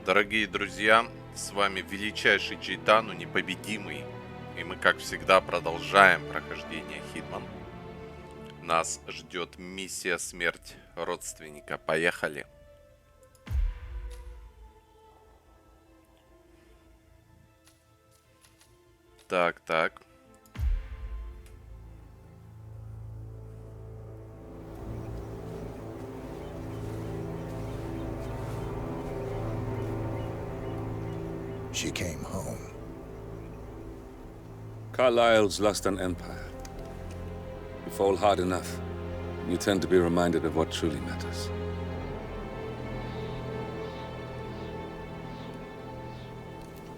Дорогие друзья, с вами величайший Джейтану, непобедимый. И мы, как всегда, продолжаем прохождение Хитман. Нас ждет миссия смерть родственника. Поехали. Так. She came home. Carlyle's lost an empire. You fall hard enough, you tend to be reminded of what truly matters.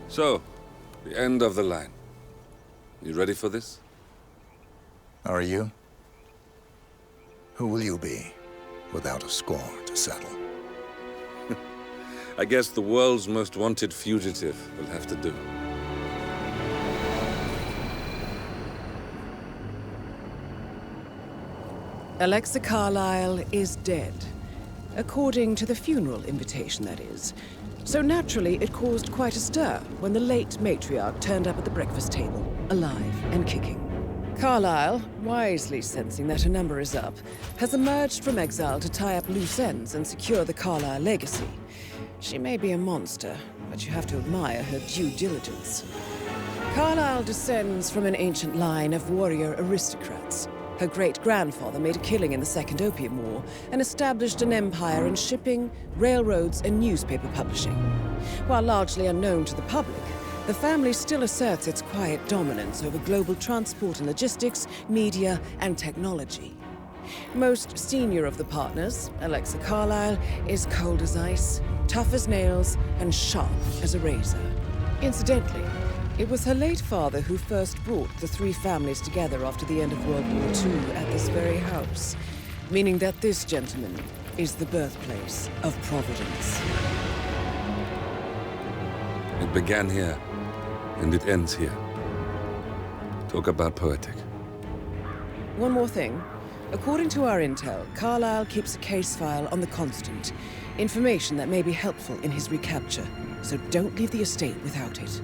So, the end of the line. You ready for this? Are you? Who will you be, without a score to settle? I guess the world's most wanted fugitive will have to do. Alexa Carlyle is dead. According to the funeral invitation, that is. So naturally, it caused quite a stir when the late matriarch turned up at the breakfast table, alive and kicking. Carlyle, wisely sensing that her number is up, has emerged from exile to tie up loose ends and secure the Carlyle legacy. She may be a monster, but you have to admire her due diligence. Carlyle descends from an ancient line of warrior aristocrats. Her great-grandfather made a killing in the Second Opium War and established an empire in shipping, railroads, and newspaper publishing. While largely unknown to the public, the family still asserts its quiet dominance over global transport and logistics, media, and technology. Most senior of the partners, Alexa Carlyle, is cold as ice, tough as nails, and sharp as a razor. Incidentally, it was her late father who first brought the three families together after the end of World War II at this very house, meaning that this gentleman is the birthplace of Providence. It began here, and it ends here. Talk about poetic. One more thing. According to our intel, Carlyle keeps a case file on the Constant. Information that may be helpful in his recapture, so don't leave the estate without it.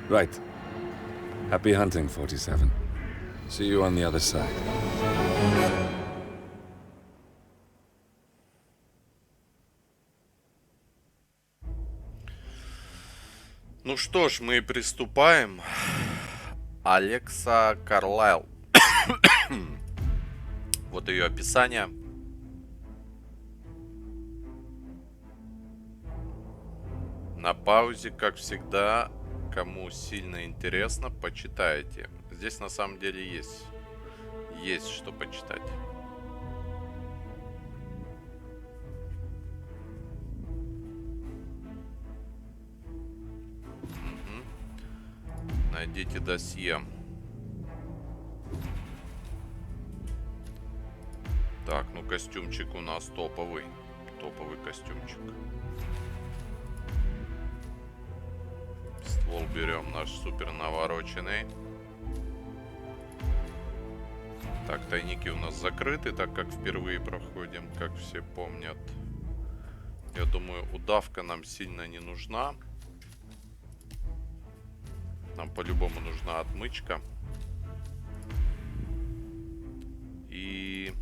Right. Happy hunting, 47. See you on the other side. Ну что ж, мы приступаем. Алекса Карлайл. Вот ее описание. На паузе, как всегда. Кому сильно интересно, почитайте. Здесь на самом деле есть что почитать. Найдите досье. Так, ну костюмчик у нас топовый. Топовый костюмчик. Ствол берем наш супер навороченный. Так, тайники у нас закрыты, так как впервые проходим, как все помнят. Я думаю, удавка нам сильно не нужна. Нам по-любому нужна отмычка. И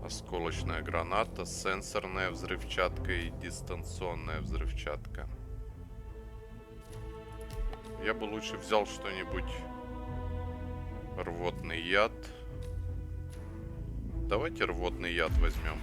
осколочная граната, сенсорная взрывчатка и дистанционная взрывчатка. Я бы лучше взял что-нибудь. Рвотный яд. Давайте рвотный яд возьмем.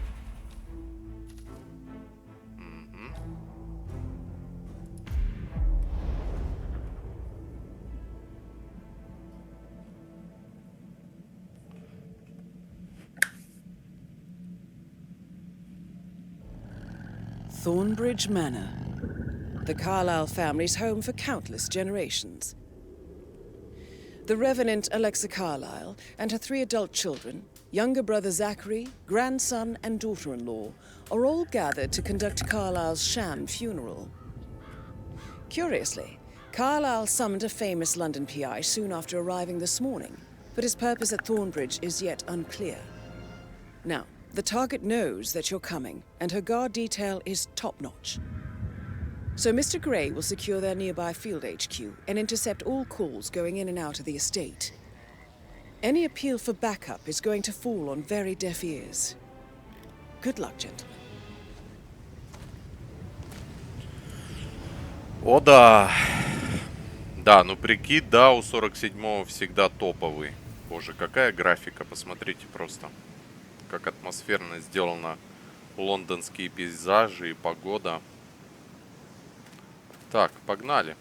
Thornbridge Manor, the Carlyle family's home for countless generations. The Revenant Alexa Carlyle and her 3 adult children, younger brother Zachary, grandson and daughter-in-law, are all gathered to conduct Carlyle's sham funeral. Curiously, Carlyle summoned a famous London PI soon after arriving this morning, but his purpose at Thornbridge is yet unclear. Now, The target knows that you're coming, and her guard detail is top-notch. So Mr. Gray will secure their nearby field HQ and intercept all calls going in and out of the estate. Any appeal for backup is going to fall on very deaf ears. Good luck, gentlemen. О, да. Да, ну прикид, да, у 47-го всегда топовый. Боже, какая графика, посмотрите просто. Как атмосферно сделано. Лондонские пейзажи и погода. Так, погнали.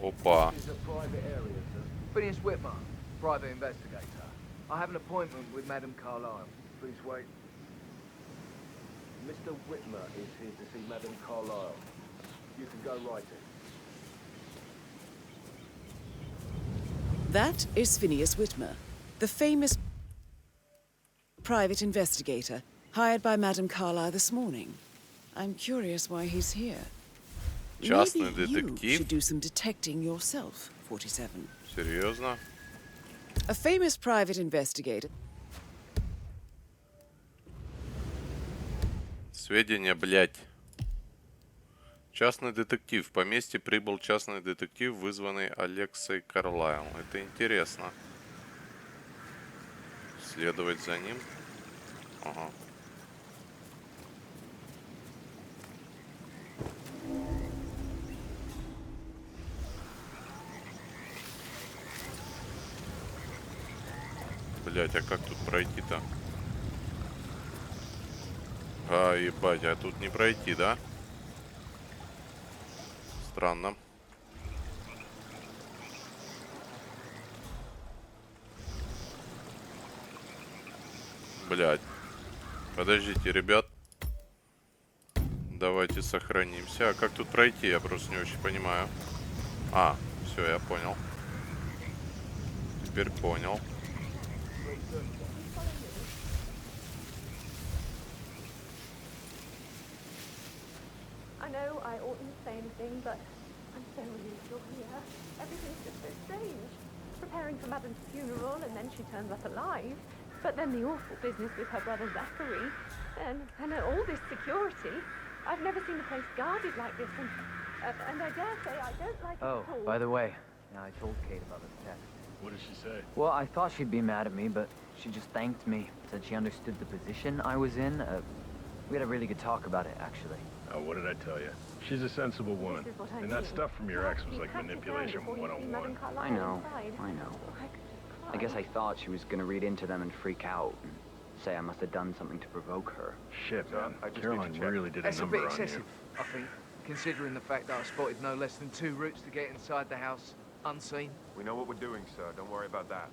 Опа. Phineas Whitmer, private investigator. I have an appointment with Madame Carlyle. Please wait. Mr. Whitmer is here to see Madame Carlyle. You can go right in. That is Phineas Whitmer, the famous private investigator hired by Madame Carlyle this morning. I'm curious why he's here. Частный Maybe you детектив. should do some detecting yourself, 47. Серьезно? A famous private investigator. Сведения, блядь. Частный детектив. В поместье прибыл частный детектив, вызванный Алексой Карлайл. Это интересно. Следовать за ним. Ага. Блять, а как тут пройти-то? А, ебать, а тут не пройти, да? Странно. Блять. Подождите, ребят. Давайте сохранимся. А как тут пройти? Я просто не очень понимаю. А, все, я понял. Теперь понял. I know I oughtn't say anything, but I'm so relieved you're here. Everything's just so strange. Preparing for Madame's funeral, and then she turns up alive. But then the awful business with her brother Zachary, and all this security. I've never seen the place guarded like this, and I dare say I don't like it Oh, at all. by the way, I told Kate about the theft. What did she say? Well, I thought she'd be mad at me, but she just thanked me. Said she understood the position I was in. We had a really good talk about it, actually. Oh, what did I tell you? She's a sensible woman. This is what I And that mean. stuff from your ex was You like have to manipulation plan before you see Madame 101. Carlyle I know, inside. I know. I could just cry. I guess I thought she was gonna read into them and freak out and say I must have done something to provoke her. Shit, man. I just Caroline need to check. really did a That's a number bit on excessive, you. I think, considering the fact that I spotted no less than 2 routes to get inside the house unseen. We know what we're doing, sir. Don't worry about that.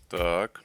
Так.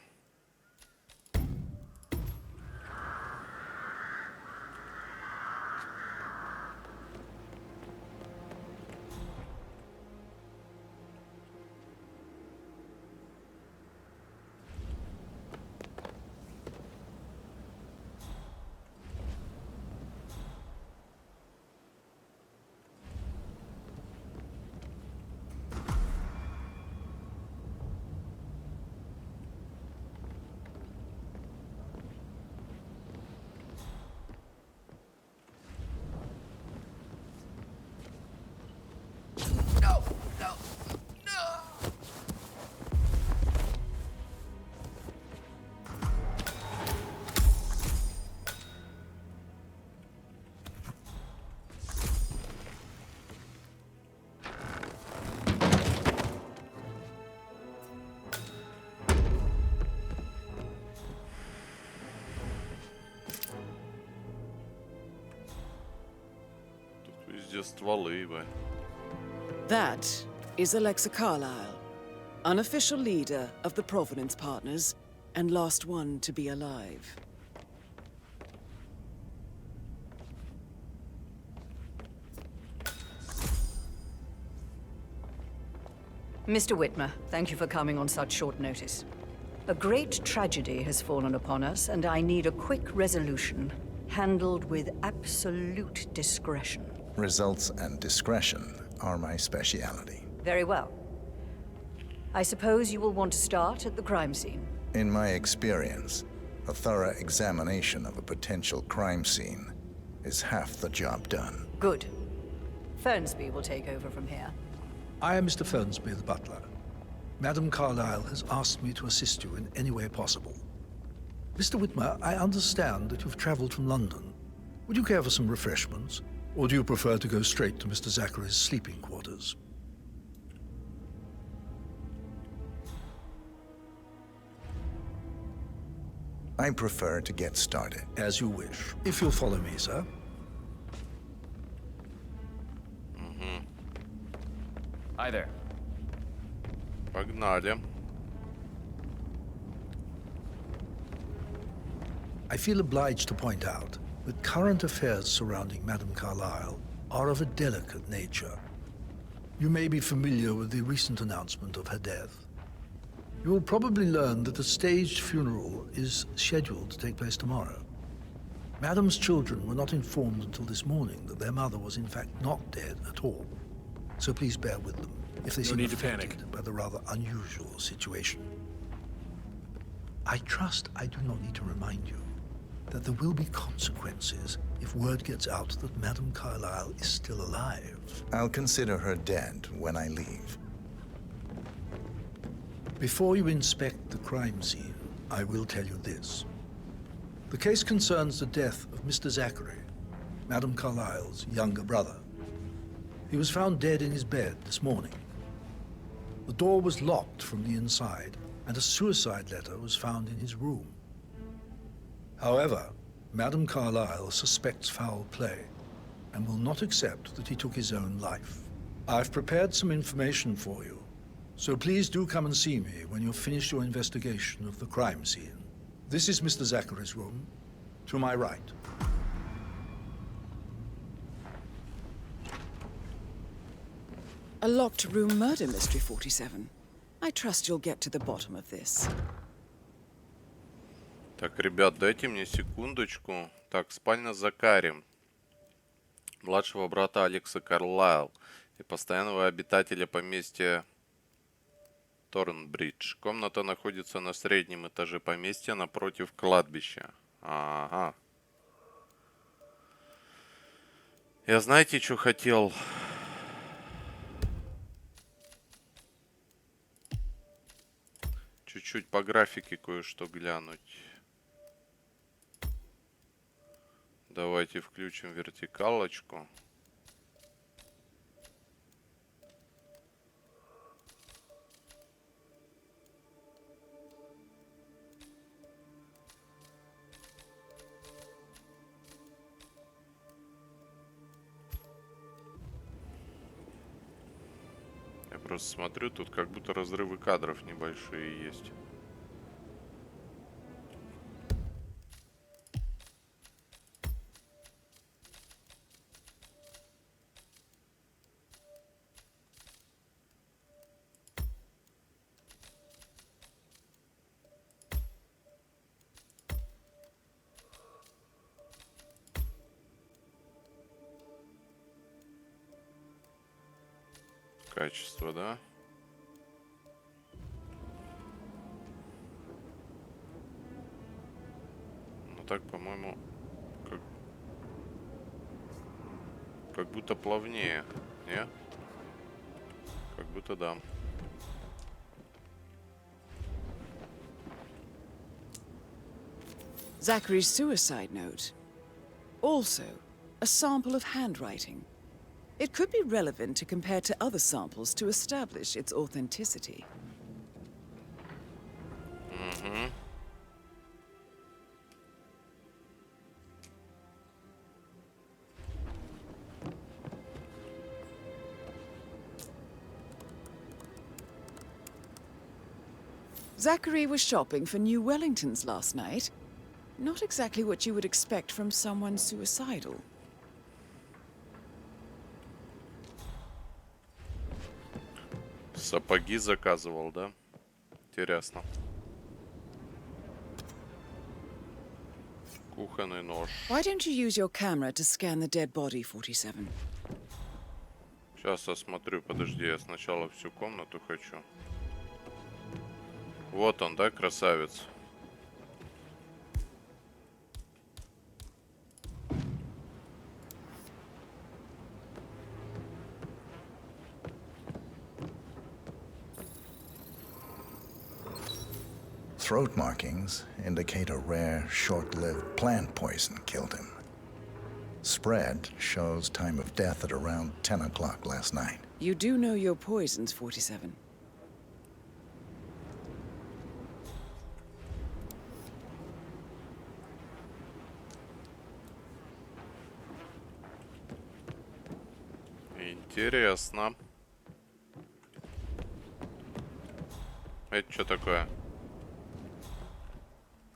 No, no, no! Тут везде стволы, ебать. That is Alexa Carlyle, unofficial leader of the Providence Partners and last one to be alive. Mr. Whitmer, thank you for coming on such short notice. A great tragedy has fallen upon us, and I need a quick resolution. handled with absolute discretion. Results and discretion are my speciality. Very well. I suppose you will want to start at the crime scene. In my experience, a thorough examination of a potential crime scene is half the job done. Good. Fernsby will take over from here. I am Mr. Fernsby, the butler. Madame Carlyle has asked me to assist you in any way possible. Mr. Whitmer, I understand that you've traveled from London. Would you care for some refreshments? Or do you prefer to go straight to Mr. Zachary's sleeping quarters? I prefer to get started. As you wish. If you'll follow me, sir. Hi there. Погнали. I feel obliged to point out that current affairs surrounding Madame Carlyle are of a delicate nature. You may be familiar with the recent announcement of her death. You will probably learn that a staged funeral is scheduled to take place tomorrow. Madame's children were not informed until this morning that their mother was in fact not dead at all. So please bear with them if they seem affected by the rather unusual situation. I trust I do not need to remind you that there will be consequences if word gets out that Madame Carlyle is still alive. I'll consider her dead when I leave. Before you inspect the crime scene, I will tell you this. The case concerns the death of Mr. Zachary, Madame Carlyle's younger brother. He was found dead in his bed this morning. The door was locked from the inside, and a suicide letter was found in his room. However, Madame Carlyle suspects foul play and will not accept that he took his own life. I've prepared some information for you, so please do come and see me when you've finished your investigation of the crime scene. This is Mr. Zachary's room, to my right. A locked room murder mystery, 47. I trust you'll get to the bottom of this. Так, ребят, дайте мне секундочку. Так, спальня Закари, младшего брата Алекса Карлайл и постоянного обитателя поместья Торнбридж. Комната находится на среднем этаже поместья напротив кладбища. Ага. Я знаете, что хотел? Чуть-чуть по графике кое-что глянуть. Давайте включим вертикалочку. Я просто смотрю, тут как будто разрывы кадров небольшие есть. Качество, да? Ну так, по-моему, как будто плавнее, не? Как будто да. Zachary's suicide note. Also, a sample of handwriting. It could be relevant to compare to other samples to establish its authenticity. Zachary was shopping for new Wellingtons last night. Not exactly what you would expect from someone suicidal. Сапоги заказывал, да? Интересно. Кухонный нож. Why don't you use your camera to scan the dead body, 47? Сейчас осмотрю, подожди, я сначала всю комнату хочу. Вот он, да, красавец? Throat markings indicate a rare, short-lived plant poison killed him. Spread shows time of death at around 10 o'clock last night. You do know your poisons, 47. Интересно. Это что такое?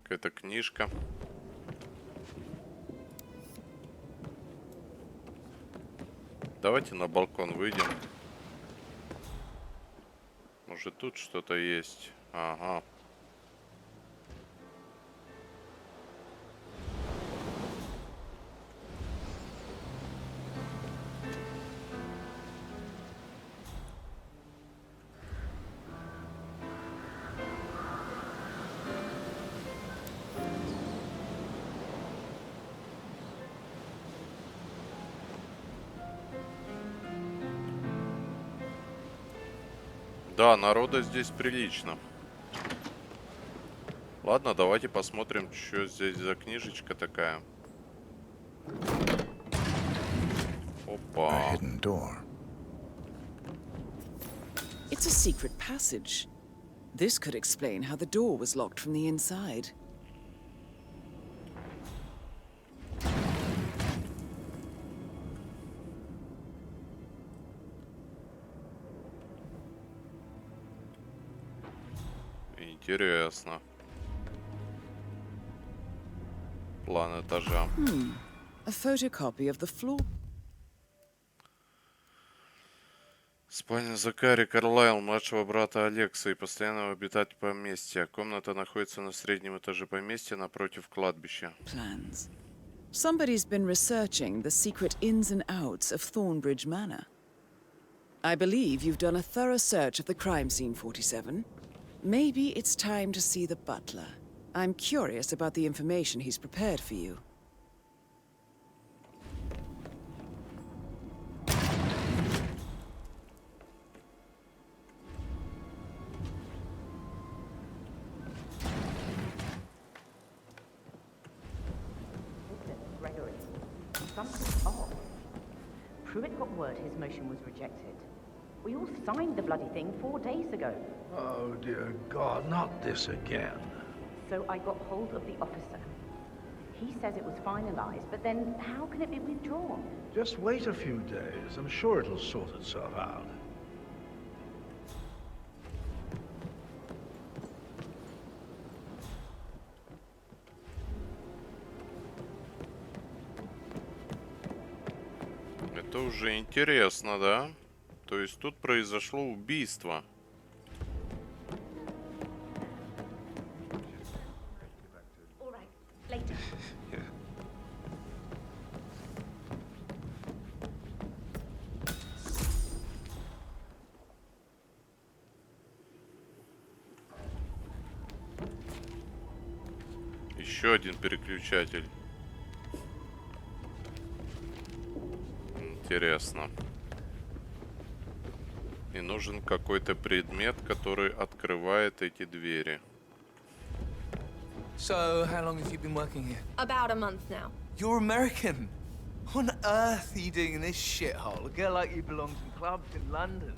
Какая-то книжка. Давайте на балкон выйдем. Может, тут что-то есть? Ага. Да, народа здесь прилично. Ладно, давайте посмотрим, что здесь за книжечка такая. Опа. It's a secret passage. This could explain how the door was locked from the inside. Интересно. План этажа. A photocopy of the floor. Спальня Закари Карлайл, младшего брата Алекса и постоянного обитателя поместья. Комната находится на среднем этаже поместья напротив кладбища. Plans. Somebody's been researching the secret ins and outs of Thornbridge Manor. I believe you've done a thorough search of the crime scene, 47. Maybe it's time to see the butler. I'm curious about the information he's prepared for you. Gregory, something's off. Pruitt got word his motion was rejected. We all signed the bloody thing 4 days ago. Oh, dear God, not this again. So I got hold of the officer. He says it was finalized, but then how can it be withdrawn? Just wait a few days. I'm sure it'll sort itself out. Это уже интересно, да? То есть тут произошло убийство. Еще один переключатель. Интересно. И нужен какой-то предмет, который открывает эти двери. So, how long have you been working here? About a month now. You're American. What on earth are you doing in this shithole? A girl like you belongs in clubs in London.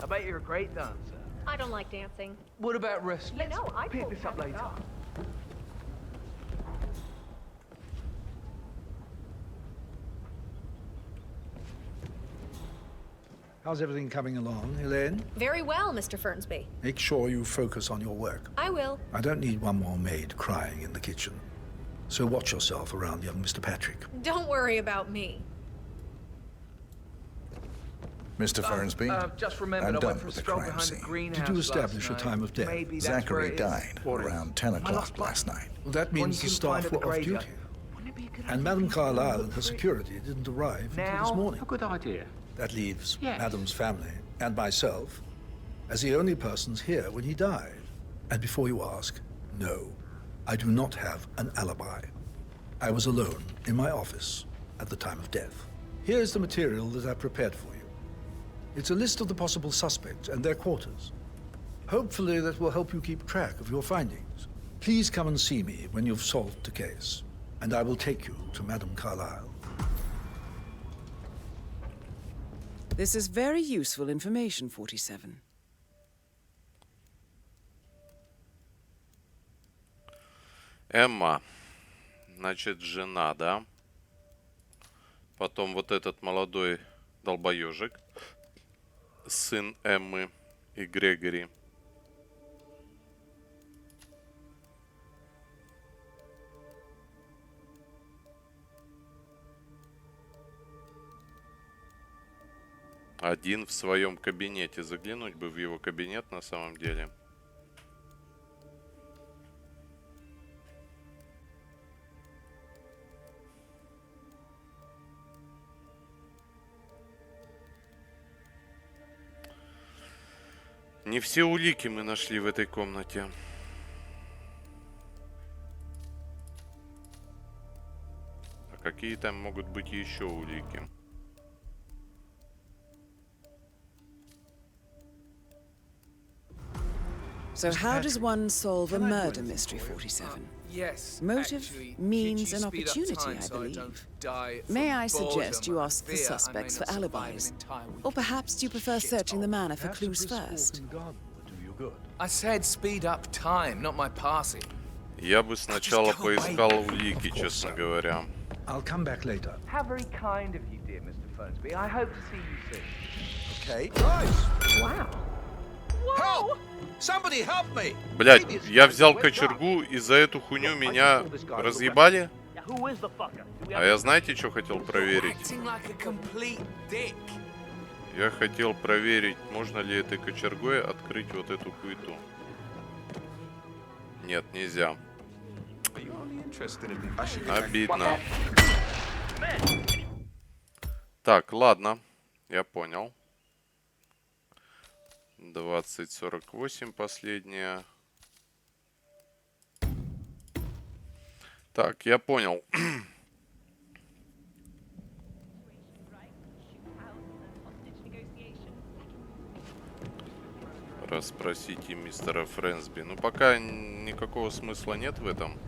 I bet you're a great dancer. I don't like dancing. What about wrestling? You know, I pick this up later. How's everything coming along, Elaine? Very well, Mr. Fernsby. Make sure you focus on your work. I will. I don't need one more maid crying in the kitchen. So watch yourself around young Mr. Patrick. Don't worry about me. Mr. Fernsby, just remembered I'm I done went for a with the stroll crime behind the scene. greenhouse Did you establish a last time night. of death? Maybe that's where Zachary it is. died around 10 o'clock last night. Well, that One means you the can find staff at the were off graveyard. duty. And Madame Carlyle and her security didn't arrive until this morning. A good idea. That leaves Yes. Madame's family and myself as the only persons here when he died. And before you ask, no, I do not have an alibi. I was alone in my office at the time of death. Here's the material that I prepared for you. It's a list of the possible suspects and their quarters. Hopefully that will help you keep track of your findings. Please come and see me when you've solved the case, and I will take you to Madame Carlyle. This is very useful information, 47. Эмма. Значит, жена, да? Потом вот этот молодой долбоежик. Сын Эммы и Грегори. Один в своем кабинете. Заглянуть бы в его кабинет на самом деле. Не все улики мы нашли в этой комнате. А какие там могут быть еще улики? So how does one solve a murder mystery, 47? Yes. Motive, actually, means, could you and speed up opportunity, time I so I believe. don't die May from I suggest you boredom or ask the fear? I may suspects not for survive an alibis? entire week Or perhaps do you prefer searching the manor for clues first? I said speed up time, not my passing. Я бы сначала поискал улики, честно говоря. I'll come back later. How very kind of you, dear Mr. Fernsby. I hope to see you soon. Okay. Guys! Wow. Help! Somebody help me! Блять, я взял кочергу, и за эту хуйню меня разъебали? А я знаете, что хотел проверить? Acting like a complete dick. Я хотел проверить, можно ли этой кочергой открыть вот эту хуету. Нет, нельзя. Обидно. Так, ладно. Я понял. 2048 последняя. Так, я понял. Расспросите мистера Фрэнсби. Ну, пока никакого смысла нет в этом.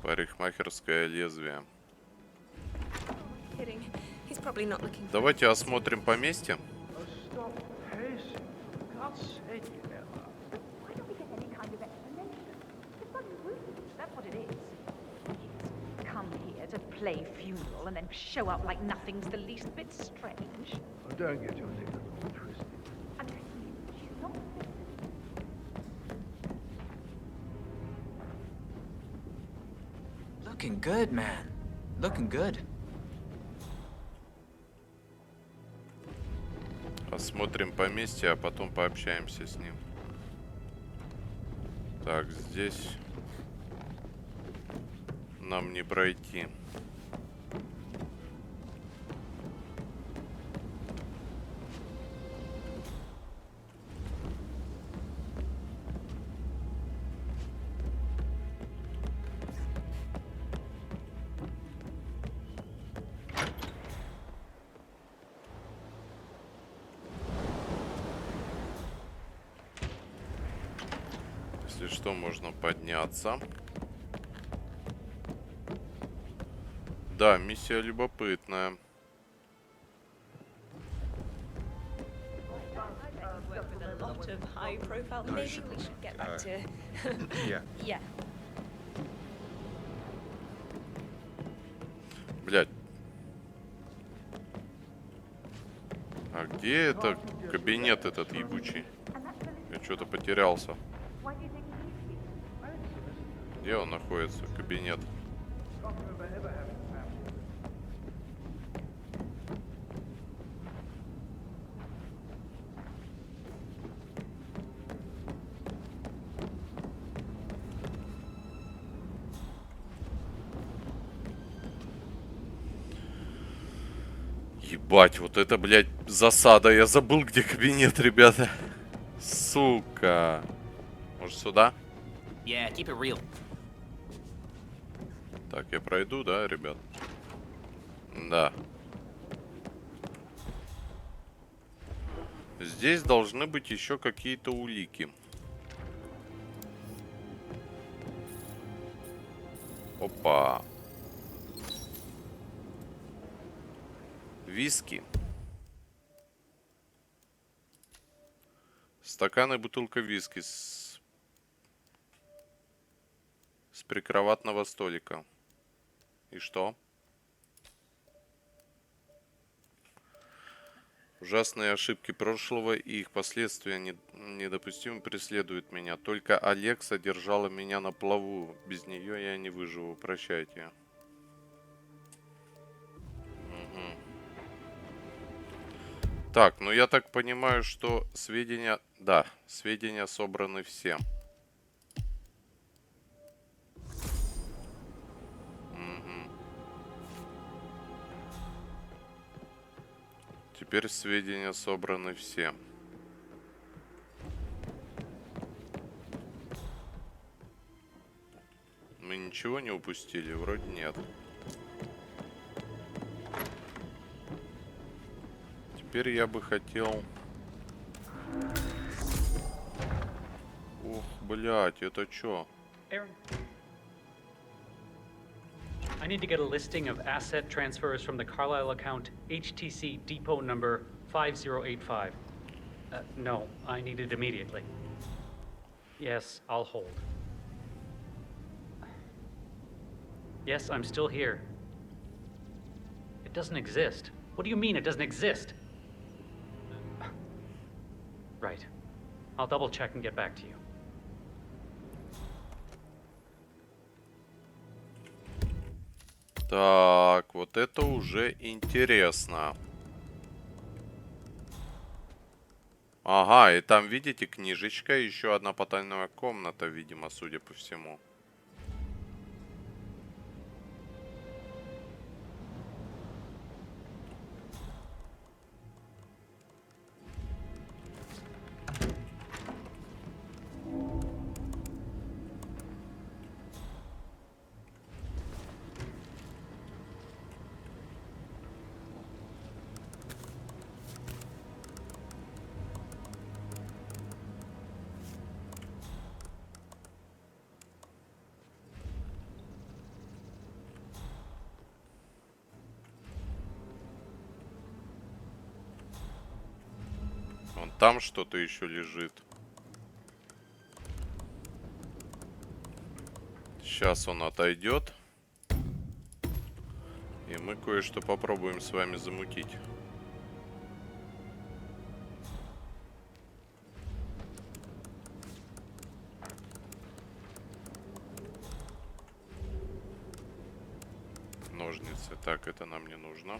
Парикмахерское лезвие. Давайте осмотрим поместье. Come here to play funeral and then show up like nothing's the least bit strange. Oh, don't get your thing twisted. Looking good, man. Looking good. Осмотрим поместье, а потом пообщаемся с ним. Так, здесь нам не пройти. Если что, можно подняться. Да, миссия любопытная. Блядь. А где это кабинет этот ебучий? Я что-то потерялся. Где он находится? Кабинет. Ебать, вот это, блядь, засада. Я забыл, где кабинет, ребята. Сука. Может, сюда? Yeah, keep it real. Так, я пройду, да, ребят? Да. Здесь должны быть еще какие-то улики. Опа. Виски. Стакан и бутылка виски с прикроватного столика. И что? Ужасные ошибки прошлого и их последствия недопустимо преследуют меня. Только Алекса держала меня на плаву. Без нее я не выживу. Прощайте. Угу. Так, ну я так понимаю, что сведения... Да, сведения собраны все. Теперь сведения собраны все. Мы ничего не упустили? Вроде нет. Теперь я бы хотел... Ух, блядь, это чё? I need to get a listing of asset transfers from the Carlisle account HTC depot number 5085. No, I need it immediately. Yes, I'll hold. Yes, I'm still here. It doesn't exist. What do you mean it doesn't exist? Right. I'll double check and get back to you. Так, вот это уже интересно. Ага, и там, видите, книжечка, еще одна потайная комната, видимо, судя по всему. Вон там что-то еще лежит. Сейчас он отойдет. И мы кое-что попробуем с вами замутить. Ножницы. Так, это нам не нужно.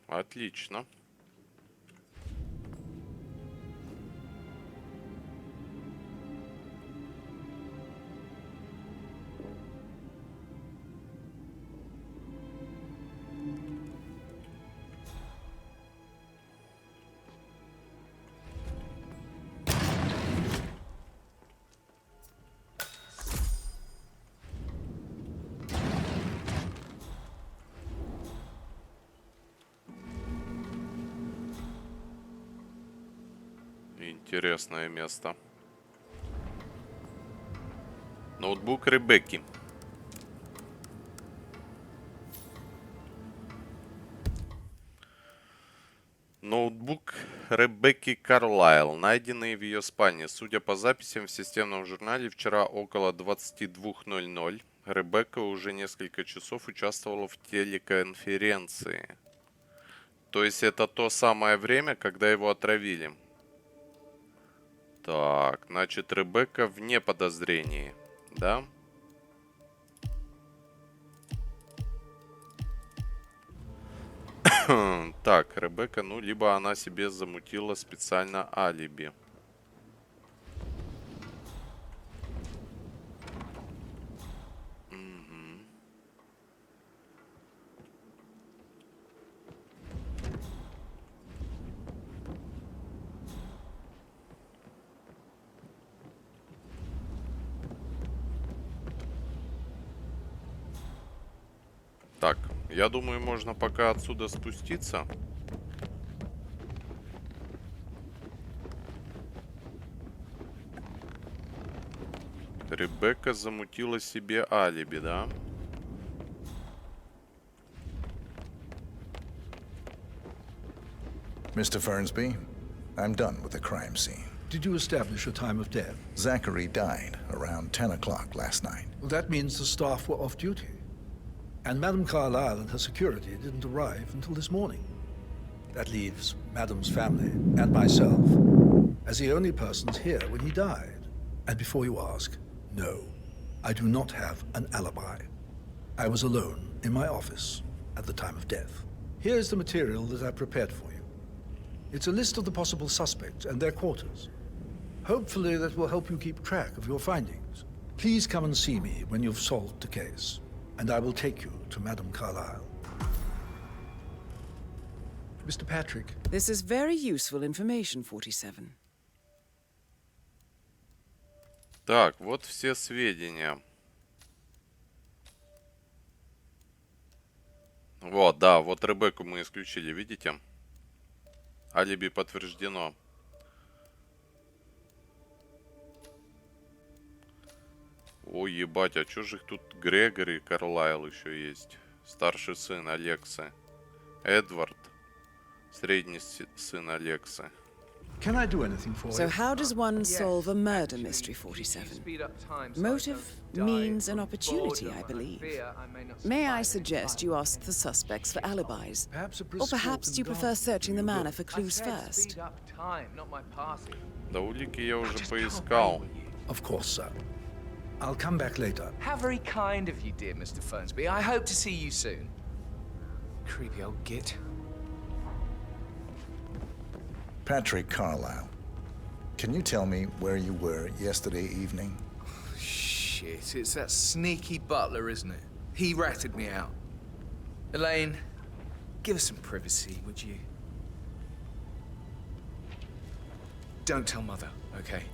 Отлично. Интересное место. Ноутбук Ребекки. Ноутбук Ребекки Карлайл, найденный в ее спальне. Судя по записям в системном журнале, вчера около 22:00 Ребекка уже несколько часов участвовала в телеконференции. То есть это то самое время, когда его отравили. Так, значит, Ребекка вне подозрений, да? Так, Ребекка, ну, либо она себе замутила специально алиби. Я думаю, можно пока отсюда спуститься. Ребекка замутила себе алиби, да? Mr. Fernsby, I'm done with the crime scene. Did you establish a time of death? Zachary died around 10 o'clock last night. Well, that means the staff were off duty. And Madame Carlyle and her security didn't arrive until this morning. That leaves Madame's family and myself as the only persons here when he died. And before you ask, no, I do not have an alibi. I was alone in my office at the time of death. Here's the material that I prepared for you. It's a list of the possible suspects and their quarters. Hopefully that will help you keep track of your findings. Please come and see me when you've solved the case, and I will take you to Madame Carlyle. Mr. Patrick. This is very useful information, 47. Так, вот все сведения. Вот, да, вот Ребекку мы исключили, видите? Алиби подтверждено. Ой, ебать, а чё же их тут Грегори Карлайл еще есть? Старший сын Алексы. Эдвард. Средний сын Алексы. Can I do anything for you? So how does one solve a murder mystery, 47? Motive, means, and opportunity, I believe. May I suggest you ask the suspects for alibis? Or perhaps you prefer searching the manor for clues first? Да улики я уже поискал. Of course, sir. I'll come back later. How very kind of you, dear Mr. Fernsby. I hope to see you soon. Creepy old git. Patrick Carlyle, can you tell me where you were yesterday evening? Shit, it's that sneaky butler, isn't it? He ratted me out. Elaine, give us some privacy, would you? Don't tell Mother, okay?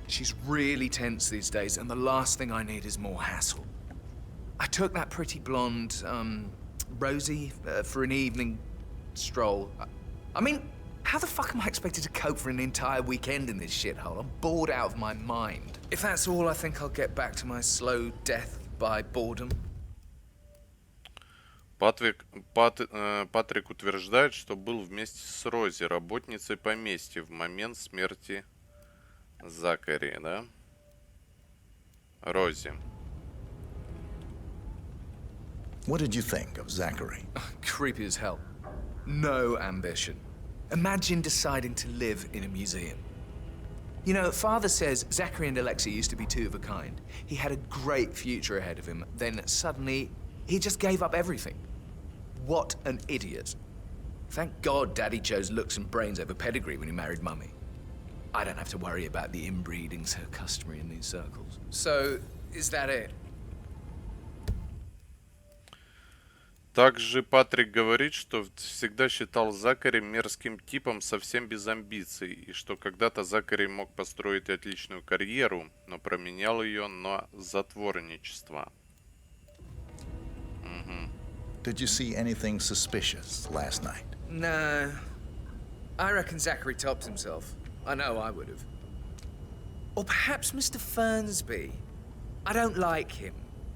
She's really tense these days, and the last thing I need is more hassle. I took that pretty blonde, Rosie, for an evening stroll. I mean, how the fuck am I expected to cope for an entire weekend in this shithole? I'm bored out of my mind. If that's all, I think I'll get back to my slow death by boredom. Патрик утверждает, что был вместе с Рози, работницей поместья, в момент смерти Закари, да? Рози. What did you think of Zachary? Creepy as hell. No ambition. Imagine deciding to live in a museum. You know, Father says Zachary and Alexa used to be two of a kind. He had a great future ahead of him. Then suddenly, he just gave up everything. What an idiot. Thank God Daddy chose looks and brains over pedigree when he married Mummy. I don't have to worry about the inbreeding so customary in these circles. So, is that it? Также Патрик говорит, что всегда считал Закари мерзким типом, совсем без амбиций, и что когда-то Закари мог построить отличную карьеру, но променял ее на затворничество. Did you see anything suspicious last night? No. I reckon Zachary topped himself. I know I would have. Or perhaps Mr. Fernsby. I don't like him.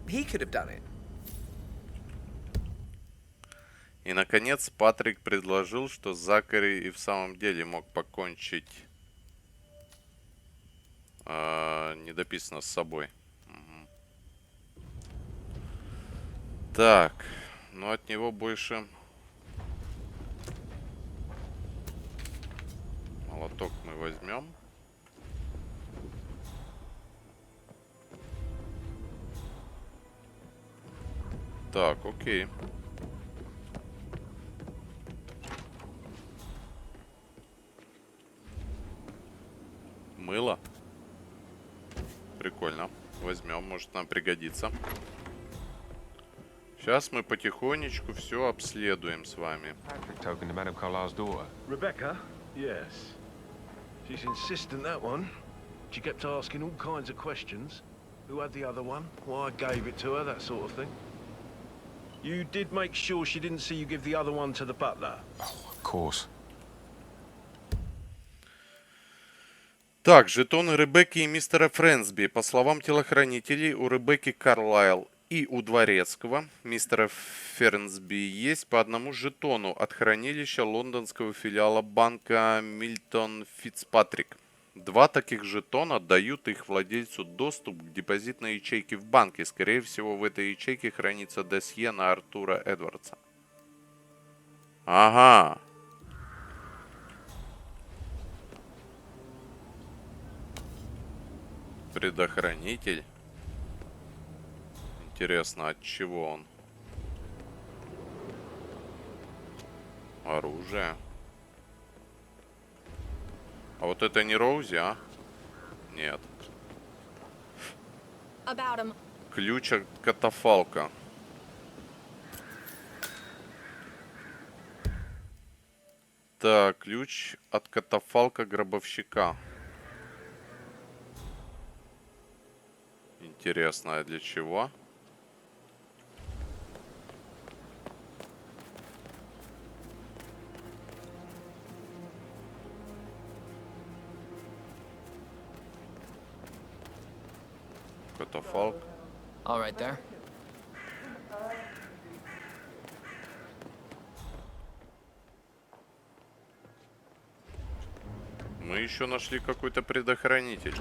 He could have done it. И, наконец, Патрик предложил, что Закари и в самом деле мог покончить недописано с собой. Так, но от него больше... Молоток мы возьмем. Так, окей. Мыло. Прикольно. Возьмем, может нам пригодится. Сейчас мы потихонечку все обследуем с вами. Talking to Madame Carlyle's daughter. Rebecca? Yes. She's insistent, that one. She kept asking all kinds of questions. Who had the other one? Why I gave it to her, that sort of thing. You did make sure she didn't see you give the other one to the butler? Of course. Так, жетоны Ребекки и мистера Фрэнсби. По словам телохранителей, у Ребекки Карлайл и у дворецкого мистера Фернсби есть по одному жетону от хранилища лондонского филиала банка Мильтон Фицпатрик. 2 таких жетона дают их владельцу доступ к депозитной ячейке в банке. Скорее всего, в этой ячейке хранится досье на Артура Эдвардса. Ага. Предохранитель. Интересно, от чего он? Оружие. А вот это не Роузи, а? Нет. Ключ от катафалка. Так, ключ от катафалка гробовщика. Интересно, а для чего? Катафалк. All right there. Мы еще нашли какой-то предохранитель.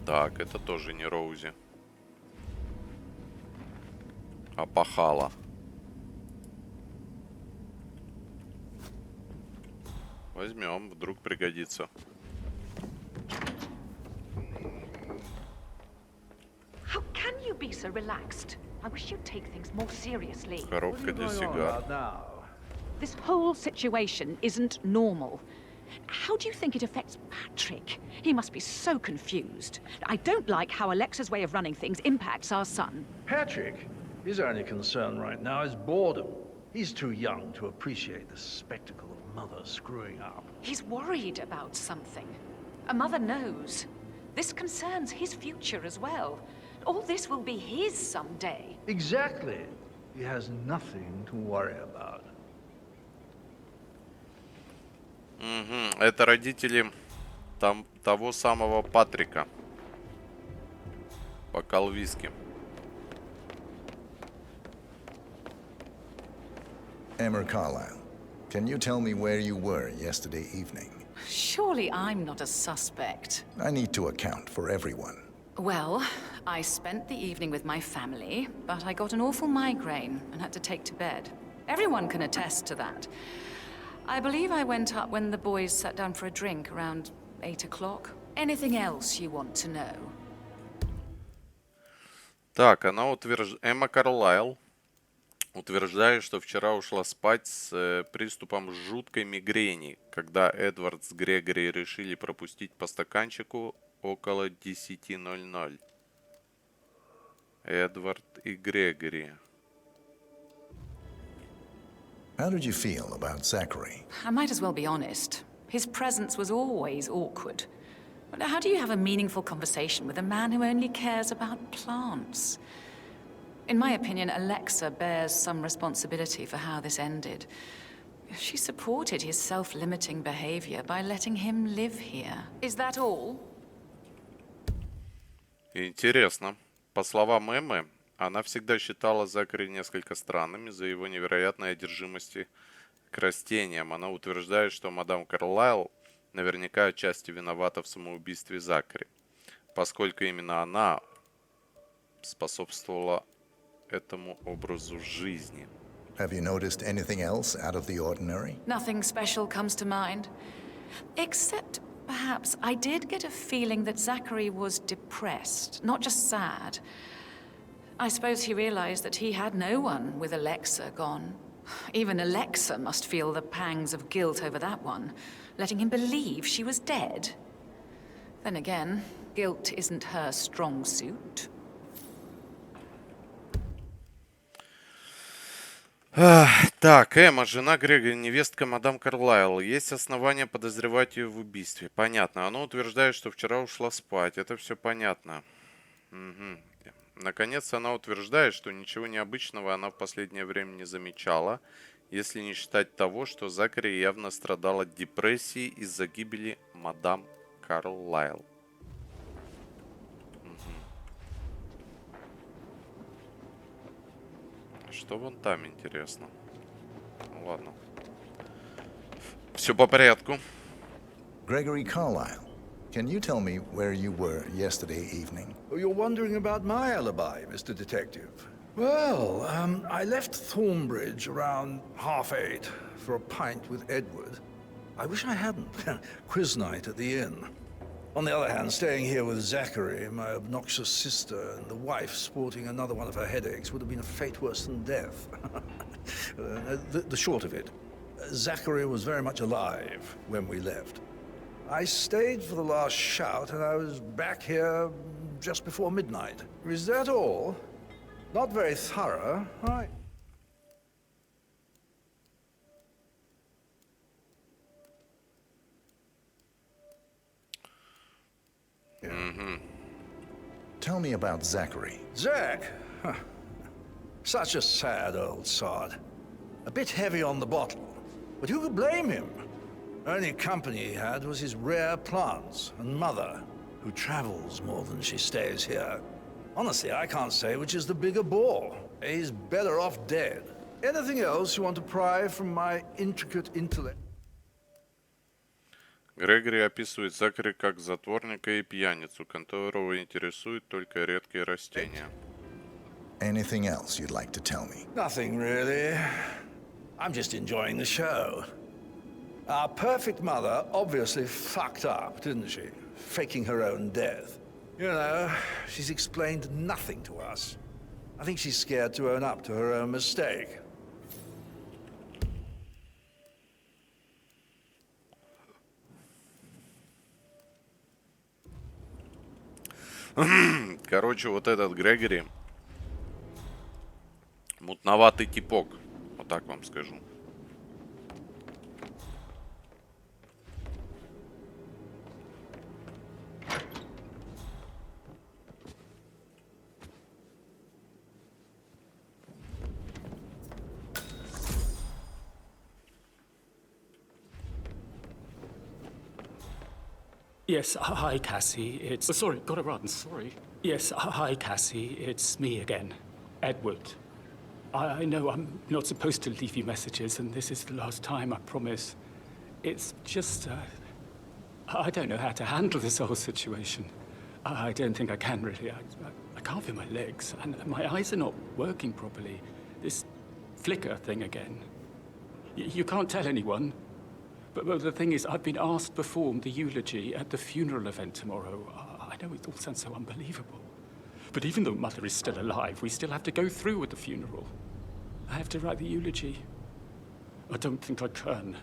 Так, это тоже не Роузи. А пахала. Возьмем, вдруг пригодится. How can you be so relaxed? I wish you'd take things more seriously. Коробка для сигар. This whole situation isn't normal. How do you think it affects Patrick? He must be so confused. I don't like how Alexa's way of running things impacts our son. Patrick, his only concern right now is boredom. He's too young to appreciate the spectacle of mother screwing up. He's worried about something. A mother knows. This concerns his future as well. All this will be his someday. Exactly. He has nothing to worry about. Угу. Это родители того самого Патрика. Бокал виски. Emma Carlyle, can you tell me where you were yesterday evening? Surely I'm not a suspect. I need to account for everyone. Well, I spent the evening with my family, but I got an awful migraine and had to take to bed. Everyone can attest to that. I believe I went up when the boys sat down for a drink around 8 o'clock. Anything else you want to know? Так, она Эмма Карлайл утверждает, что вчера ушла спать с приступом жуткой мигрени, когда Эдвард с Грегори решили пропустить по стаканчику около 10:00. Эдвард и Грегори. How did you feel about Zachary? I might as well be honest. His presence was always awkward. But how do you have a meaningful conversation with a man who only cares about plants? In my opinion, Alexa bears some responsibility for how this ended. She supported his self-limiting behavior by letting him live here. Is that all? Интересно. По словам Эммы, она всегда считала Закари несколько странным из-за его невероятной одержимости к растениям. Она утверждает, что мадам Карлайл наверняка отчасти виновата в самоубийстве Закари, поскольку именно она способствовала этому образу жизни. Have you noticed anything else out of the ordinary? Nothing special comes to mind. Except, perhaps, I did get a feeling that Zachary was depressed, not just sad. I suppose he realized that he had no one with Alexa gone. Even Alexa must feel the pangs of guilt over that one, letting him believe she was dead. Then again, guilt isn't her strong suit. Так, Эмма, жена Грегори, невестка мадам Карлайл. Есть основания подозревать ее в убийстве. Понятно. Она утверждает, что вчера ушла спать. Это все понятно. Угу. Наконец, она утверждает, что ничего необычного она в последнее время не замечала, если не считать того, что Закари явно страдал от депрессии из-за гибели мадам Карлайл. Что вон там интересно? Ну ладно. Все по порядку. Gregory Carlyle, can you tell me where you were yesterday evening? Oh, you're wondering about my alibi, Mr. Detective. Well, I left Thornbridge around 8:30 for a pint with Edward. I wish I hadn't. Quiz night at the inn. On the other hand, staying here with Zachary, my obnoxious sister, and the wife sporting another one of her headaches would have been a fate worse than death. The short of it, Zachary was very much alive when we left. I stayed for the last shout, and I was back here just before midnight. Is that all? Not very thorough, right? Tell me about Zachary. Zach? Huh. Such a sad old sod. A bit heavy on the bottle, but who could blame him? Only company he had was his rare plants and mother, who travels more than she stays here. Honestly, I can't say which is the bigger bore. He's better off dead. Anything else you want to pry from my intricate intellect? Грегори описывает Закари как затворника и пьяницу, которого интересуют только редкие растения. Anything else you'd like to tell me? Nothing really. I'm just enjoying the show. Our perfect mother obviously fucked up, didn't she? Faking her own death. You know, she's explained nothing to us. I think she's scared to own up to her own mistake. Короче, вот этот Грегори мутноватый типок, вот так вам скажу. Yes, hi, Cassie. It's... Oh, sorry, gotta run, sorry. Yes, hi, Cassie. It's me again, Edward. I know I'm not supposed to leave you messages, and this is the last time, I promise. It's just, I don't know how to handle this whole situation. I don't think I can, really. I can't feel my legs, and my eyes are not working properly. This flicker thing again. You can't tell anyone. But the thing is, I've been asked to perform the eulogy at the funeral event tomorrow. I know it all sounds so unbelievable. But even though Mother is still alive, we still have to go through with the funeral. I have to write the eulogy. I don't think I can.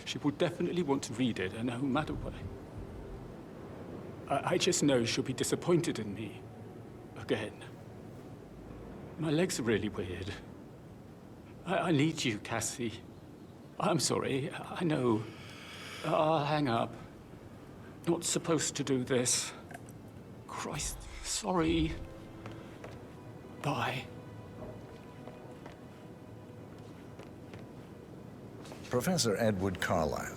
She will definitely want to read it, no matter what. I just know she'll be disappointed in me. Again. My legs are really weird. I need you, Cassie. I'm sorry, I know. I'll hang up. Not supposed to do this. Christ, sorry. Bye. Professor Edward Carlyle,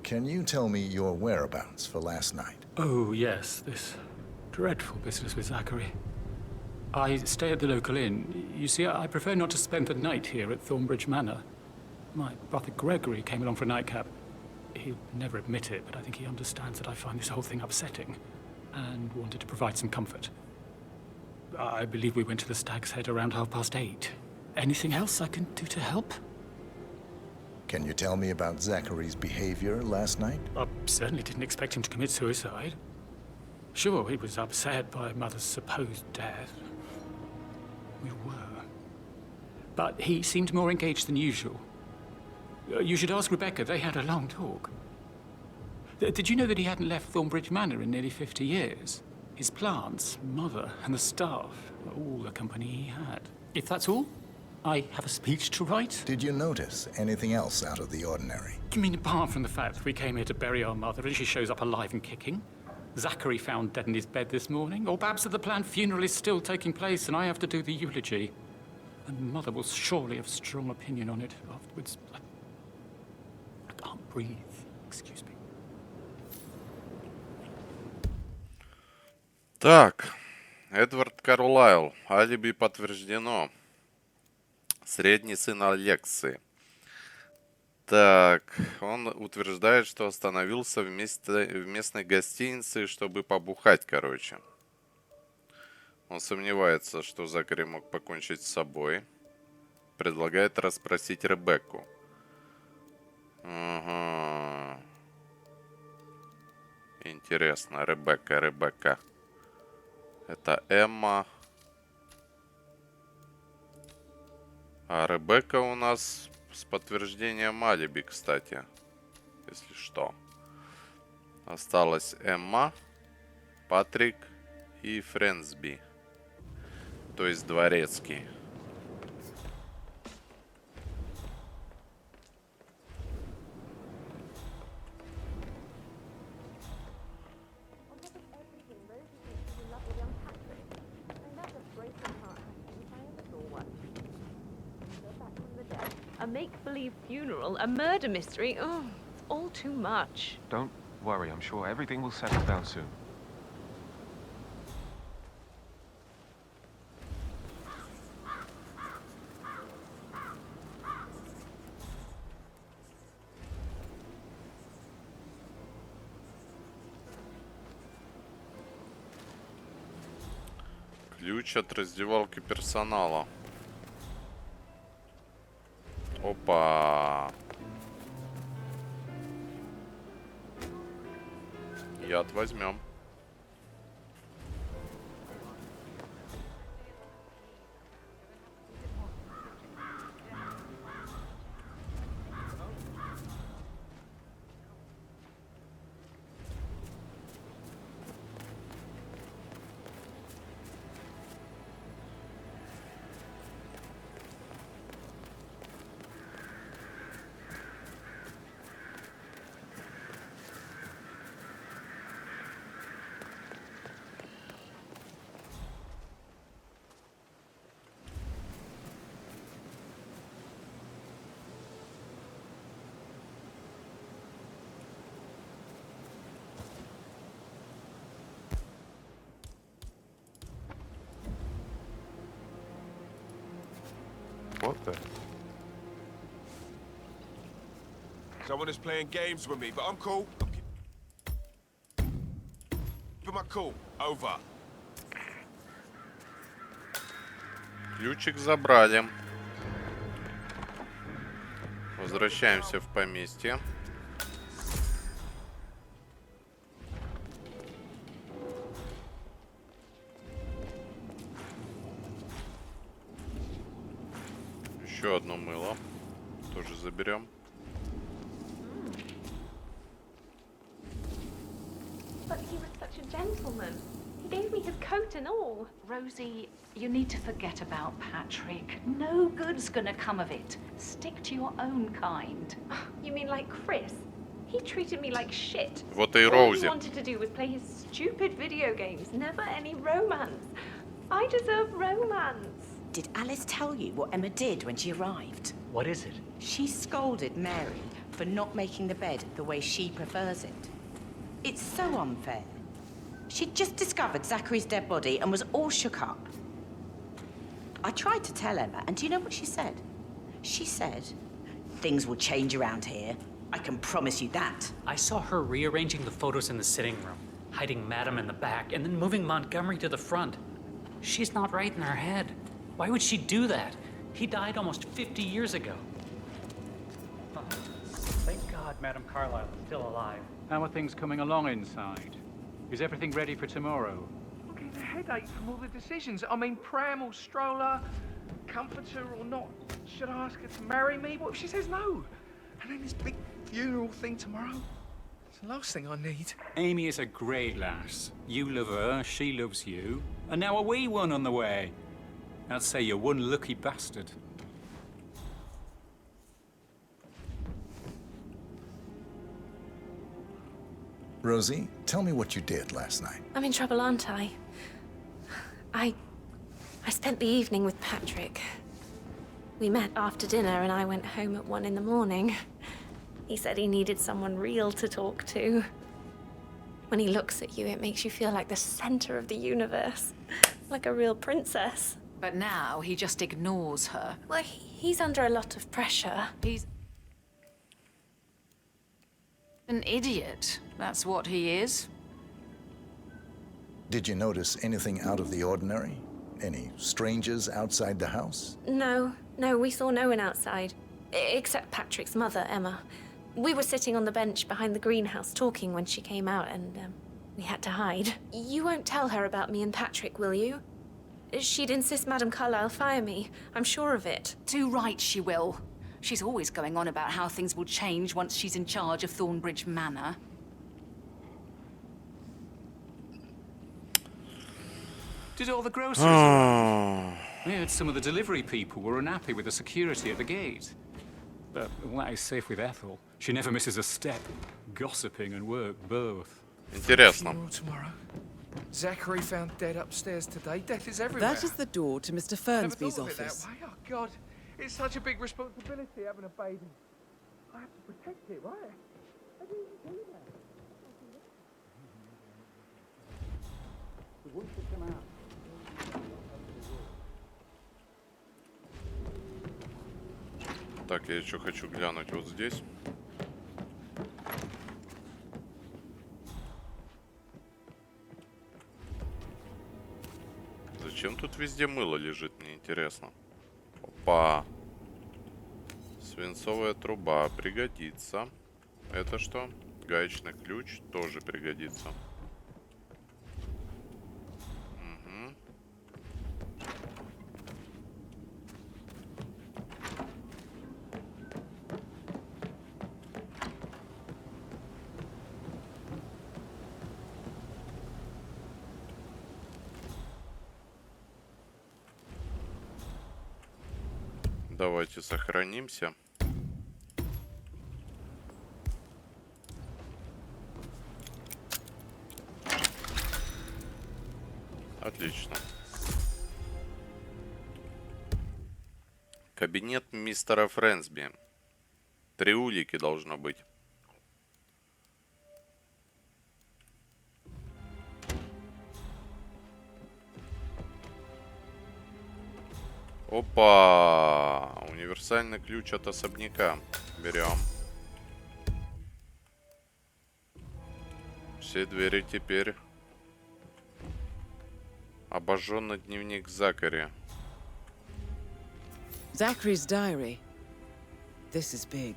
can you tell me your whereabouts for last night? Oh, yes, this dreadful business with Zachary. I stay at the local inn. You see, I prefer not to spend the night here at Thornbridge Manor. My brother Gregory came along for a nightcap. He'd never admit it, but I think he understands that I find this whole thing upsetting and wanted to provide some comfort. I believe we went to the Stag's Head around 8:30. Anything else I can do to help? Can you tell me about Zachary's behavior last night? I certainly didn't expect him to commit suicide. Sure, he was upset by Mother's supposed death. We were. But he seemed more engaged than usual. You should ask Rebecca. They had a long talk. Did you know that he hadn't left Thornbridge Manor in nearly 50 years? His plants, mother, and the staff were all the company he had. If that's all, I have a speech to write. Did you notice anything else out of the ordinary? You mean apart from the fact that we came here to bury our mother and she shows up alive and kicking? Zachary found dead in his bed this morning? Or perhaps that the planned funeral is still taking place and I have to do the eulogy? And Mother will surely have strong opinion on it afterwards. I can't breathe. Excuse me. Так, Эдвард Карлайл. Алиби подтверждено. Средний сын Алексы. Так, он утверждает, что остановился в местной гостинице, чтобы побухать, короче. Он сомневается, что Закари мог покончить с собой. Предлагает расспросить Ребекку. Ага. Интересно, Ребекка. Это Эмма. А Ребекка у нас с подтверждением алиби, кстати. Если что. Осталась Эмма, Патрик и Френсби. То есть Дворецкий. A make-believe funeral, a murder mystery. Oh, it's all too much. Don't worry, I'm sure everything will settle down soon. Ключ от раздевалки персонала. Опа. Яд возьмем. What the? Someone is playing games with me, but I'm cool. Keep my cool. Over. Ключик забрали. Возвращаемся в поместье. Еще одно мыло. Тоже заберем. But he was such a gentleman. He gave me his coat and all. Rosie, you need to forget about Patrick. No good's gonna come of it. Stick to your own kind. You mean like Chris? He treated me like shit. Вот и All Роузи. he wanted to do was play his stupid video games. Never any romance. I deserve romance. Did Alice tell you what Emma did when she arrived? What is it? She scolded Mary for not making the bed the way she prefers it. It's so unfair. She'd just discovered Zachary's dead body and was all shook up. I tried to tell Emma, and do you know what she said? She said, "Things will change around here. I can promise you that." I saw her rearranging the photos in the sitting room, hiding Madam in the back, and then moving Montgomery to the front. She's not right in her head. Why would she do that? He died almost 50 years ago. Oh, thank God Madam Carlyle is still alive. How are things coming along inside? Is everything ready for tomorrow? Okay, a headache from all the decisions. I mean, pram or stroller, comforter or not. Should I ask her to marry me? What if she says no? And then this big funeral thing tomorrow? It's the last thing I need. Amy is a great lass. You love her, she loves you. And now a wee one on the way. I'd say you're one lucky bastard. Rosie, tell me what you did last night. I'm in trouble, aren't I? I spent the evening with Patrick. We met after dinner and I went home at 1 in the morning. He said he needed someone real to talk to. When he looks at you, it makes you feel like the center of the universe. Like a real princess. But now he just ignores her. Well, he's under a lot of pressure. He's an idiot. That's what he is. Did you notice anything out of the ordinary? Any strangers outside the house? No, we saw no one outside. Except Patrick's mother, Emma. We were sitting on the bench behind the greenhouse talking when she came out and we had to hide. You won't tell her about me and Patrick, will you? She'd insist Madame Carlyle fire me. I'm sure of it. Too right she will. She's always going on about how things will change once she's in charge of Thornbridge Manor. Did all the groceries arrive? I heard some of the delivery people were unhappy with the security at the gate. But that is safe with Ethel. She never misses a step. Gossiping and work both. Интересно. Tomorrow. Zachary found dead upstairs today. Death is everywhere. That is the door to Mr. Fernsby's office. Oh, God. It's such a big responsibility having a baby. I have to protect it, right? How do you do that? The wood should come out. Так, я еще хочу глянуть вот здесь. Зачем тут везде мыло лежит, мне интересно. Опа. Свинцовая труба пригодится. Это что? Гаечный ключ тоже пригодится. Угу. Давайте сохранимся. Отлично. Кабинет мистера Фрэнсби. 3 улики должно быть. Опа! Универсальный ключ от особняка. Берем. Все двери теперь. Обожженный дневник Закари. Zachary's diary. This is big.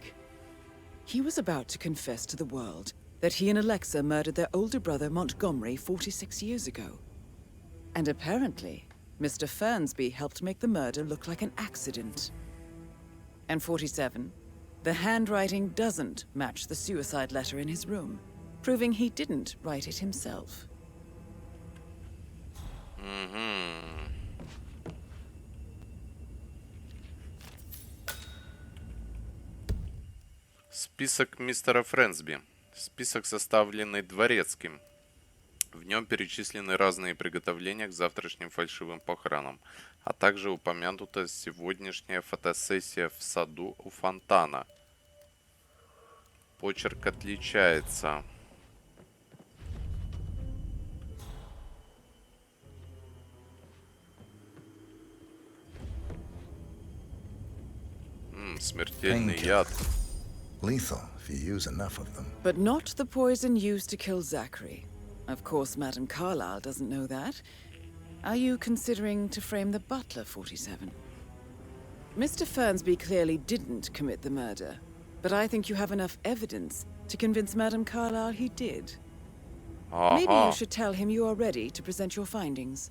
He was about to confess to the world that he and Alexa murdered their older brother Montgomery 46 years ago. And apparently, Mr. Fernsby helped make the murder look like an accident. And 47, the handwriting doesn't match the suicide letter in his room, proving he didn't write it himself. Список мистера Фрэнсби. Список, составленный дворецким. В нем перечислены разные приготовления к завтрашним фальшивым похоронам, а также упомянута сегодняшняя фотосессия в саду у фонтана. Почерк отличается. Смертельный яд. Lethal if you use enough of them. But not the poison used to kill Zachary. Of course, Madame Carlyle doesn't know that. Are you considering to frame the butler, 47? Mr. Fernsby clearly didn't commit the murder, but I think you have enough evidence to convince Madame Carlyle he did. Maybe you should tell him you are ready to present your findings.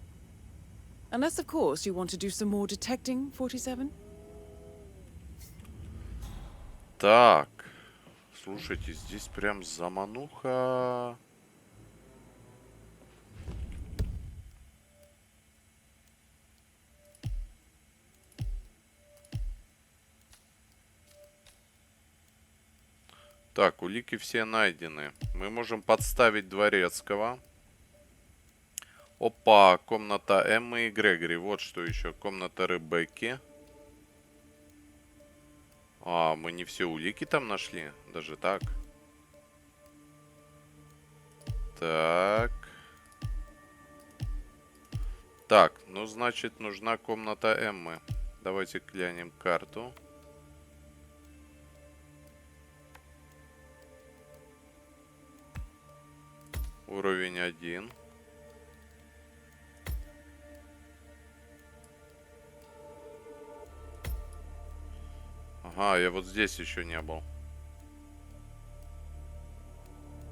Unless, of course, you want to do some more detecting, 47? Так. Слушайте, здесь прям замануха. Так, улики все найдены. Мы можем подставить Дворецкого. Опа, комната Эммы и Грегори. Вот что еще. Комната Ребекки. А, мы не все улики там нашли? Даже так? Так. Так, ну значит нужна комната Эммы. Давайте глянем карту. Уровень 1. Ага, я вот здесь еще не был.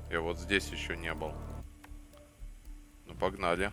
Я вот здесь еще не был. Ну, погнали.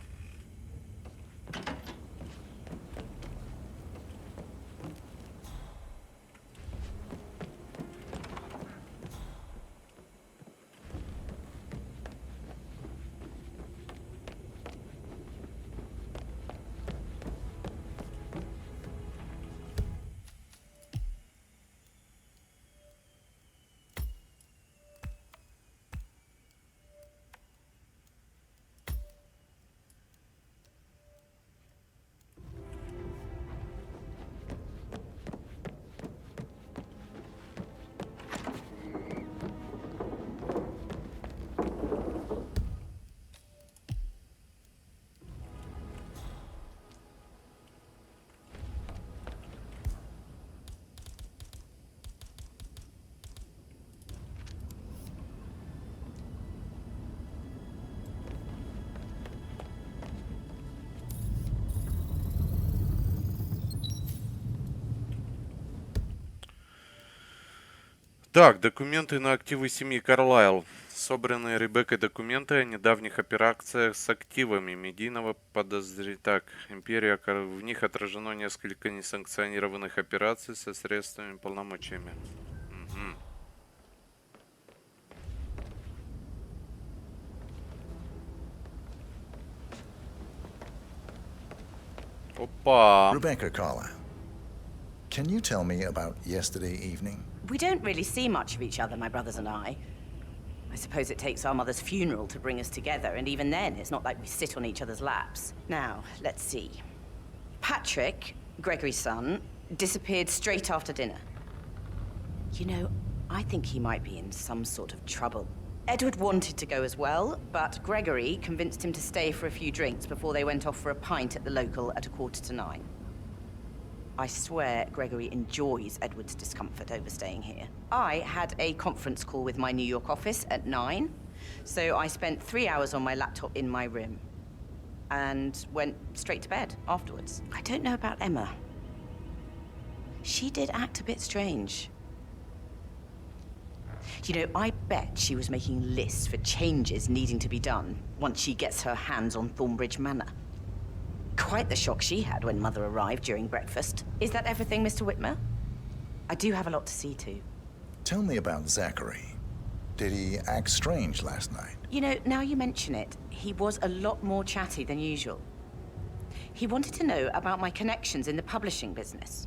Так, документы на активы семьи Карлайл. Собранные Ребеккой документы о недавних операциях с активами медийного подозрения. Так, Империя, в них отражено несколько несанкционированных операций со средствами и полномочиями. Опа. Rebecca Carlyle, can you tell me about yesterday evening? We don't really see much of each other, my brothers and I. I suppose it takes our mother's funeral to bring us together, and even then, it's not like we sit on each other's laps. Now, let's see. Patrick, Gregory's son, disappeared straight after dinner. You know, I think he might be in some sort of trouble. Edward wanted to go as well, but Gregory convinced him to stay for a few drinks before they went off for a pint at the local at 9:15. I swear Gregory enjoys Edward's discomfort over staying here. I had a conference call with my New York office at 9, so I spent 3 hours on my laptop in my room and went straight to bed afterwards. I don't know about Emma. She did act a bit strange. You know, I bet she was making lists for changes needing to be done once she gets her hands on Thornbridge Manor. Quite the shock she had when Mother arrived during breakfast. Is that everything, Mr. Whitmer? I do have a lot to see to. Tell me about Zachary. Did he act strange last night? You know, now you mention it, he was a lot more chatty than usual. He wanted to know about my connections in the publishing business.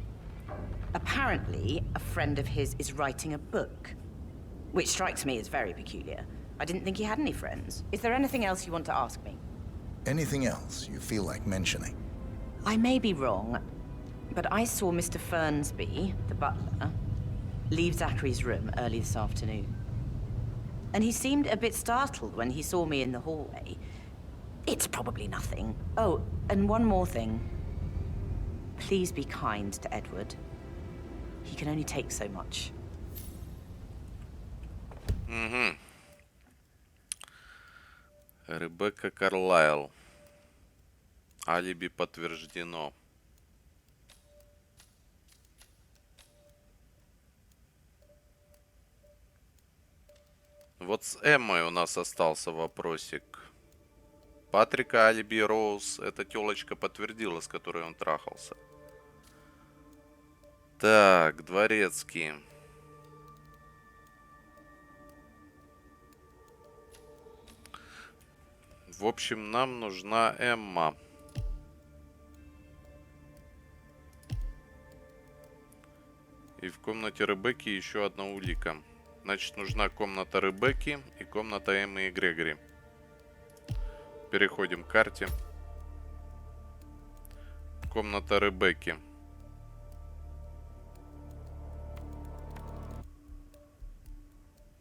Apparently, a friend of his is writing a book, which strikes me as very peculiar. I didn't think he had any friends. Is there anything else you want to ask me? Anything else you feel like mentioning? I may be wrong, but I saw Mr. Fernsby, the butler, leave Zachary's room early this afternoon. And he seemed a bit startled when he saw me in the hallway. It's probably nothing. Oh, and one more thing. Please be kind to Edward. He can only take so much. Ребекка Карлайл. Алиби подтверждено. Вот с Эммой у нас остался вопросик. Патрика Алиби Роуз эта тёлочка подтвердила, с которой он трахался. Так, дворецкий. В общем, нам нужна Эмма. И в комнате Ребекки еще одна улика. Значит, нужна комната Ребекки и комната Эммы и Грегори. Переходим к карте. Комната Ребекки.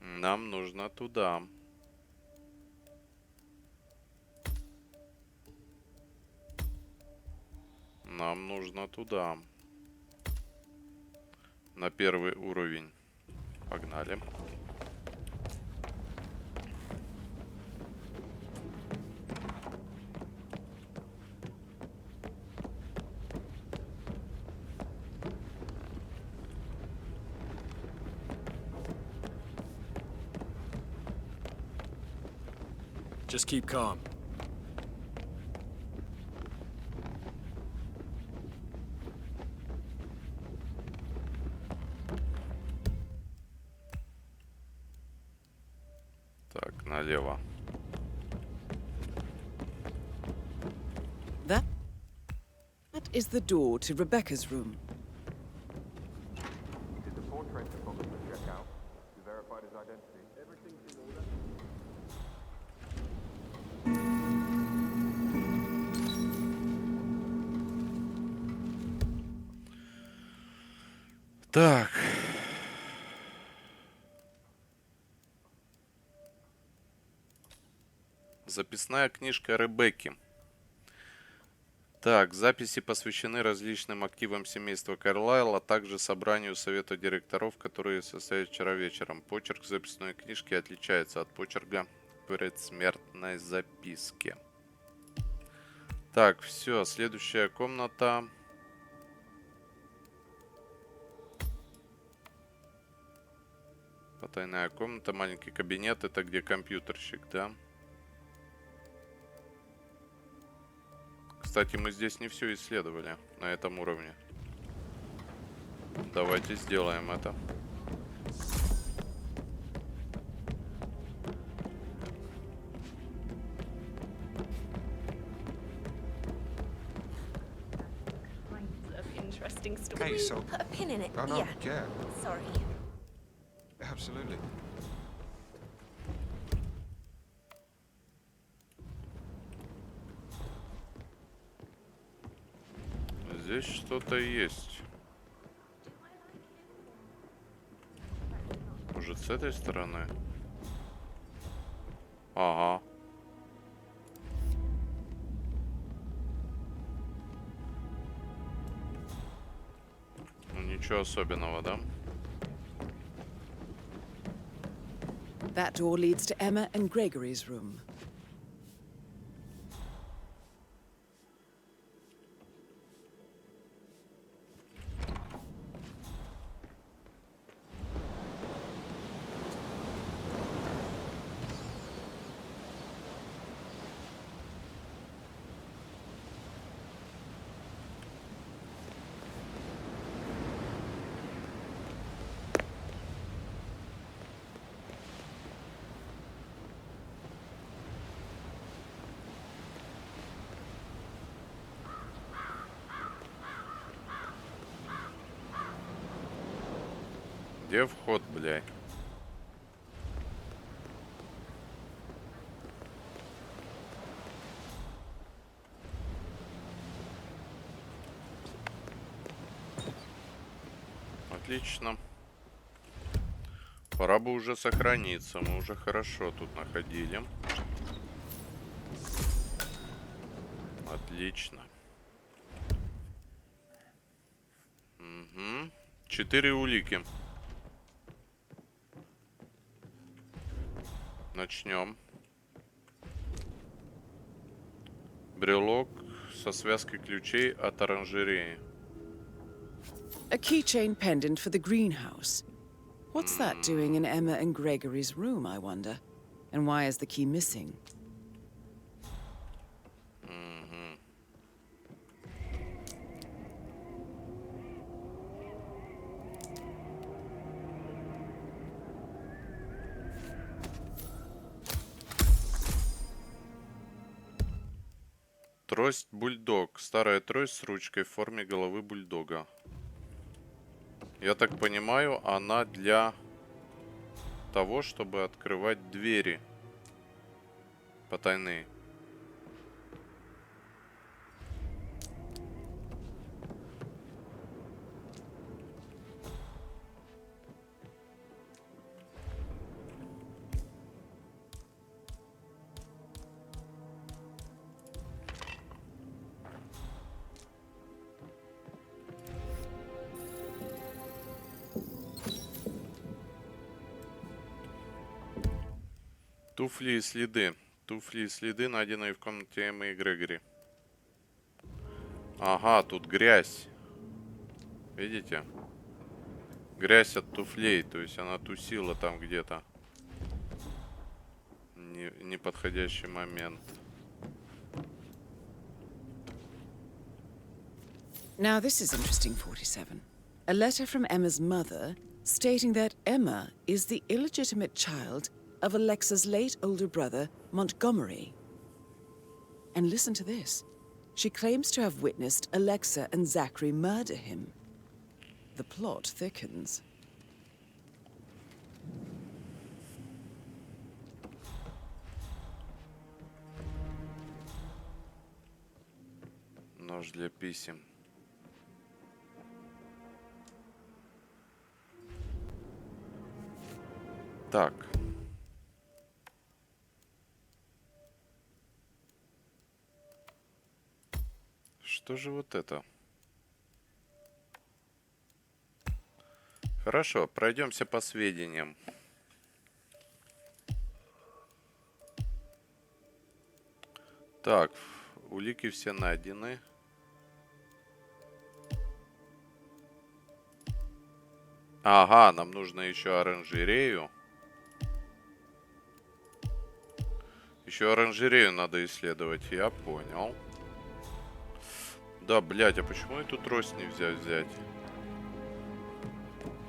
Нам нужно туда. Нам нужно туда. На первый уровень. Погнали. Just keep calm. Так, налево. That is the door to Rebecca's room. Did the portrait photographer check out? You verified his identity? Everything's in order. Так. Записная книжка Ребекки. Так, записи посвящены различным активам семейства Карлайл, а также собранию совета директоров, которые состоялись вчера вечером. Почерк записной книжки отличается от почерка предсмертной записки. Так, все, следующая комната. Потайная комната, маленький кабинет, это где компьютерщик, да? Кстати, мы здесь не все исследовали на этом уровне. Давайте сделаем это. Interesting story. Hey, so... Put a pin in it. Oh, no, yeah. Sorry. Absolutely. Здесь что-то есть. Может, с этой стороны? Ага. Ну, ничего особенного, да? That door leads to Emma and Gregory's room. Где вход, блядь? Отлично. Пора бы уже сохраниться. Мы уже хорошо тут находили. Отлично. Угу. 4 улики. Начнем. Брелок со связкой ключей от оранжереи. A keychain pendant for the greenhouse. What's that doing in Emma and Gregory's room, I wonder? And why is the key missing? Трость бульдог. Старая трость с ручкой в форме головы бульдога. Я так понимаю, она для того, чтобы открывать двери потайные. Туфли и следы. Туфли и следы, найденные в комнате Эммы и Грегори. Ага, тут грязь. Видите? Грязь от туфлей. То есть она тусила там где-то. Неподходящий момент. Now this is interesting, 47. A letter from Emma's mother stating that Emma is the illegitimate child of Alexa's late older brother, Montgomery. And listen to this. She claims to have witnessed Alexa and Zachary murder him. The plot thickens. Нож для писем. Так. Что же вот это? Хорошо, пройдемся по сведениям. Так, улики все найдены. Ага, нам нужно еще оранжерею. Еще оранжерею надо исследовать, я понял. Да, блядь, а почему эту трость нельзя взять?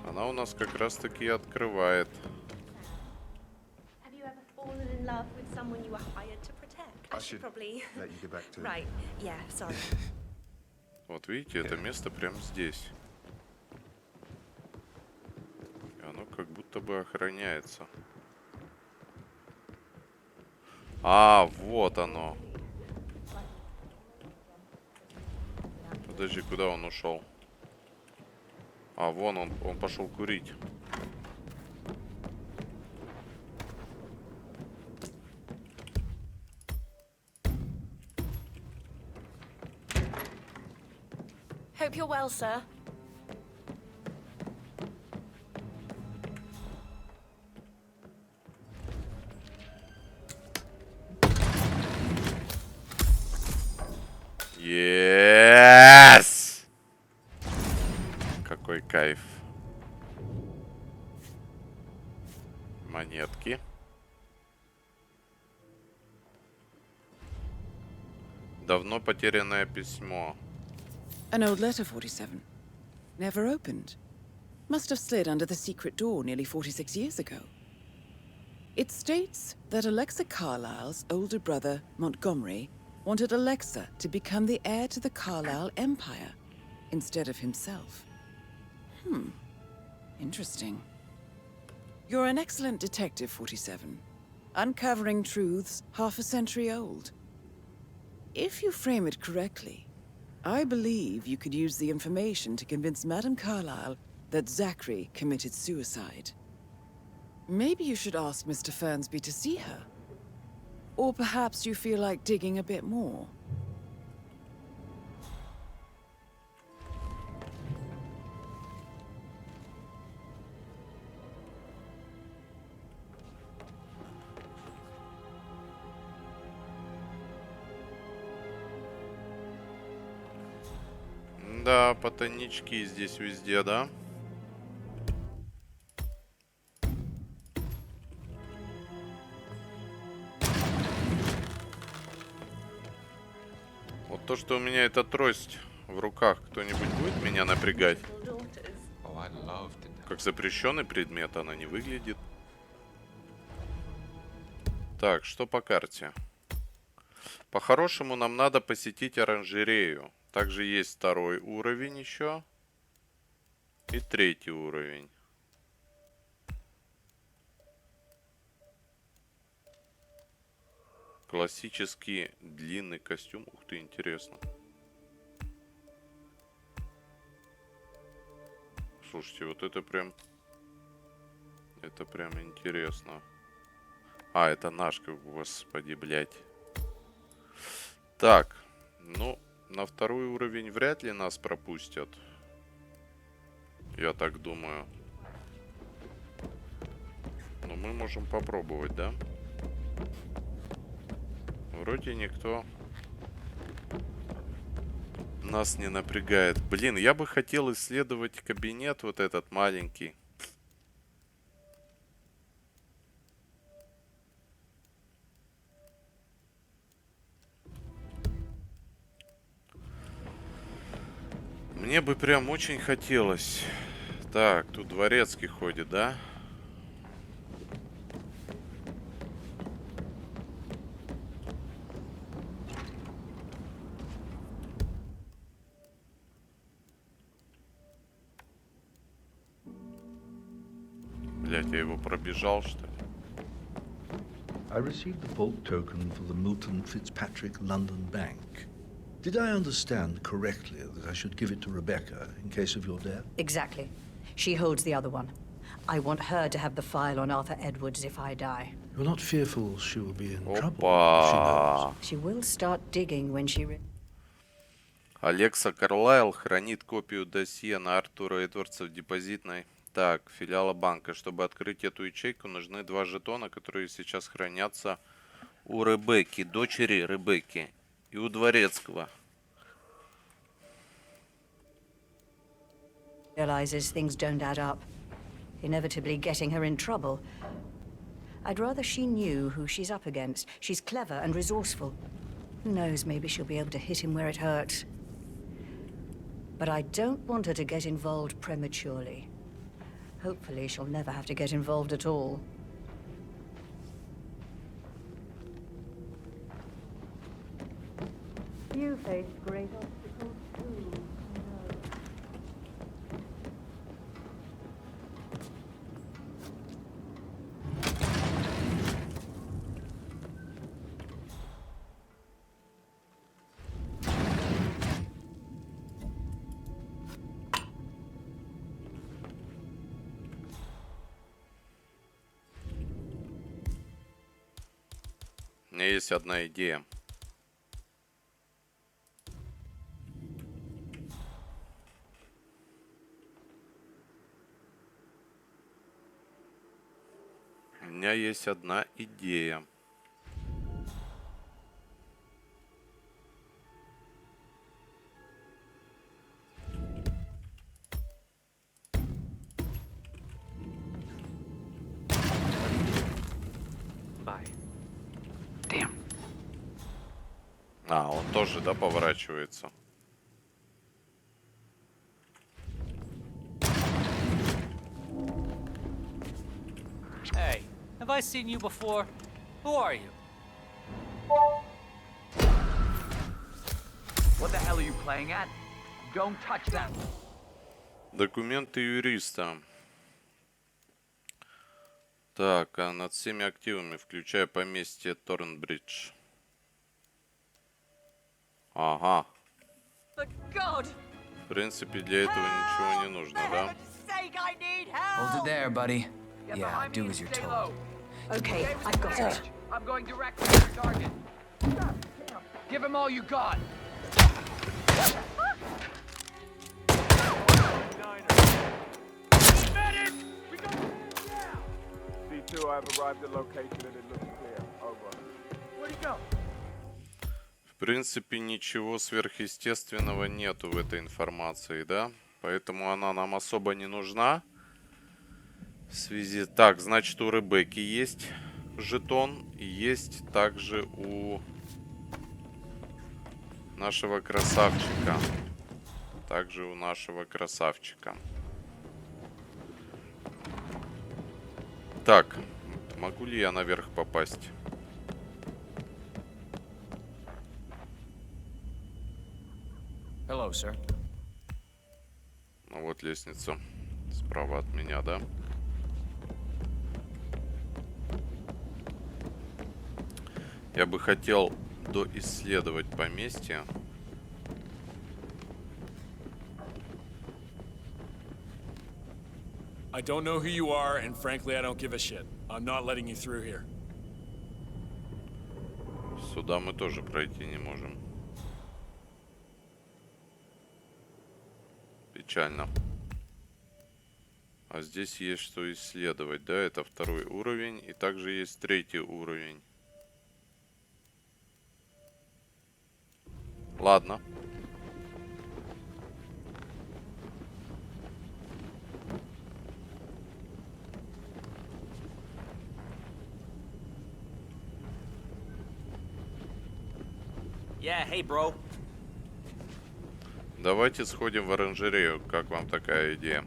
Она у нас как раз таки открывает. Have you ever fallen in love with someone you were hired to protect? I should probably. let you get back to it. Right. Yeah, sorry. Вот видите, это место прямо здесь. И оно как будто бы охраняется. А, вот оно. Подожди, куда он ушел? А, вон он пошел курить. Hope you're well, sir. Yes! Какой кайф. Монетки. Давно потерянное письмо. An old letter, 47. Never opened. Must have slid under the secret door nearly 46 years ago. It states that Alexa Carlyle's older brother, Montgomery, wanted Alexa to become the heir to the Carlyle Empire instead of himself. Interesting. You're an excellent detective, 47. Uncovering truths half a century old. If you frame it correctly, I believe you could use the information to convince Madame Carlyle that Zachary committed suicide. Maybe you should ask Mr. Fernsby to see her. Or perhaps you feel like digging a bit more. Да, потайнички здесь везде, да? то, что у меня эта трость в руках, кто-нибудь будет меня напрягать? Как запрещенный предмет она не выглядит. Так, что по карте? По-хорошему нам надо посетить оранжерею. Также есть второй уровень еще. И третий уровень. Классический длинный костюм. Ух ты, интересно. Слушайте, вот это прям... Это прям интересно. А, это наш, господи, блядь. Так, ну, на второй уровень вряд ли нас пропустят. Я так думаю. Но мы можем попробовать, да? Вроде никто нас не напрягает. Блин, я бы хотел исследовать кабинет вот этот маленький. Мне бы прям очень хотелось. Так, тут дворецкий ходит, да? Блять, я его пробежал, что ли? I received the vault token for the Milton Fitzpatrick London Bank. Did I understand correctly that I should give it to Rebecca in case of your death? Exactly. She holds the other one. I want her to have the file on Arthur Edwards if I die. You're not fearful she will be in trouble? Опа! She knows. She will start digging when she... Алекса Карлайл хранит копию досье на Артура Эдвардса в депозитной. Так, филиала банка. Чтобы открыть эту ячейку, нужны 2 жетона, которые сейчас хранятся у Ребекки, дочери Ребекки, и у дворецкого. Realizes things don't add up, inevitably getting her in trouble. I'd rather she knew who she's up against. She's clever and resourceful. Who knows, maybe she'll be able to hit him where it hurts. But I don't want her to get involved prematurely. Hopefully she'll never have to get involved at all. You face great obstacles too. У меня есть одна идея. У меня есть одна идея. А, он тоже, да, поворачивается. Hey, have I seen you before? Who are you? What the hell are you playing at? Don't touch that. Документы юриста. Так, а над всеми активами, включая поместье Торнбридж. Ага. В принципе, для этого ничего не нужно, да? Hold it there, buddy. Yeah, do as you're told. Okay, I've got it. I'm going directly to your target. Give him all you got. C2, I've arrived at location and it looks clear. Over. Where'd he go? В принципе, ничего сверхъестественного нету в этой информации, да? Поэтому она нам особо не нужна. В связи... Так, значит, у Ребекки есть жетон. И есть также у нашего красавчика. Также у нашего красавчика. Так, могу ли я наверх попасть? Hello, sir. Ну вот лестница справа от меня, да? Я бы хотел доисследовать поместье. I don't know who you are, and frankly, I don't give a shit. I'm not letting you through here. Сюда мы тоже пройти не можем. Печально. А здесь есть что исследовать, да? Это 2-й уровень, и также есть 3-й уровень. Ладно. Yeah, hey, bro. Давайте сходим в оранжерею. Как вам такая идея?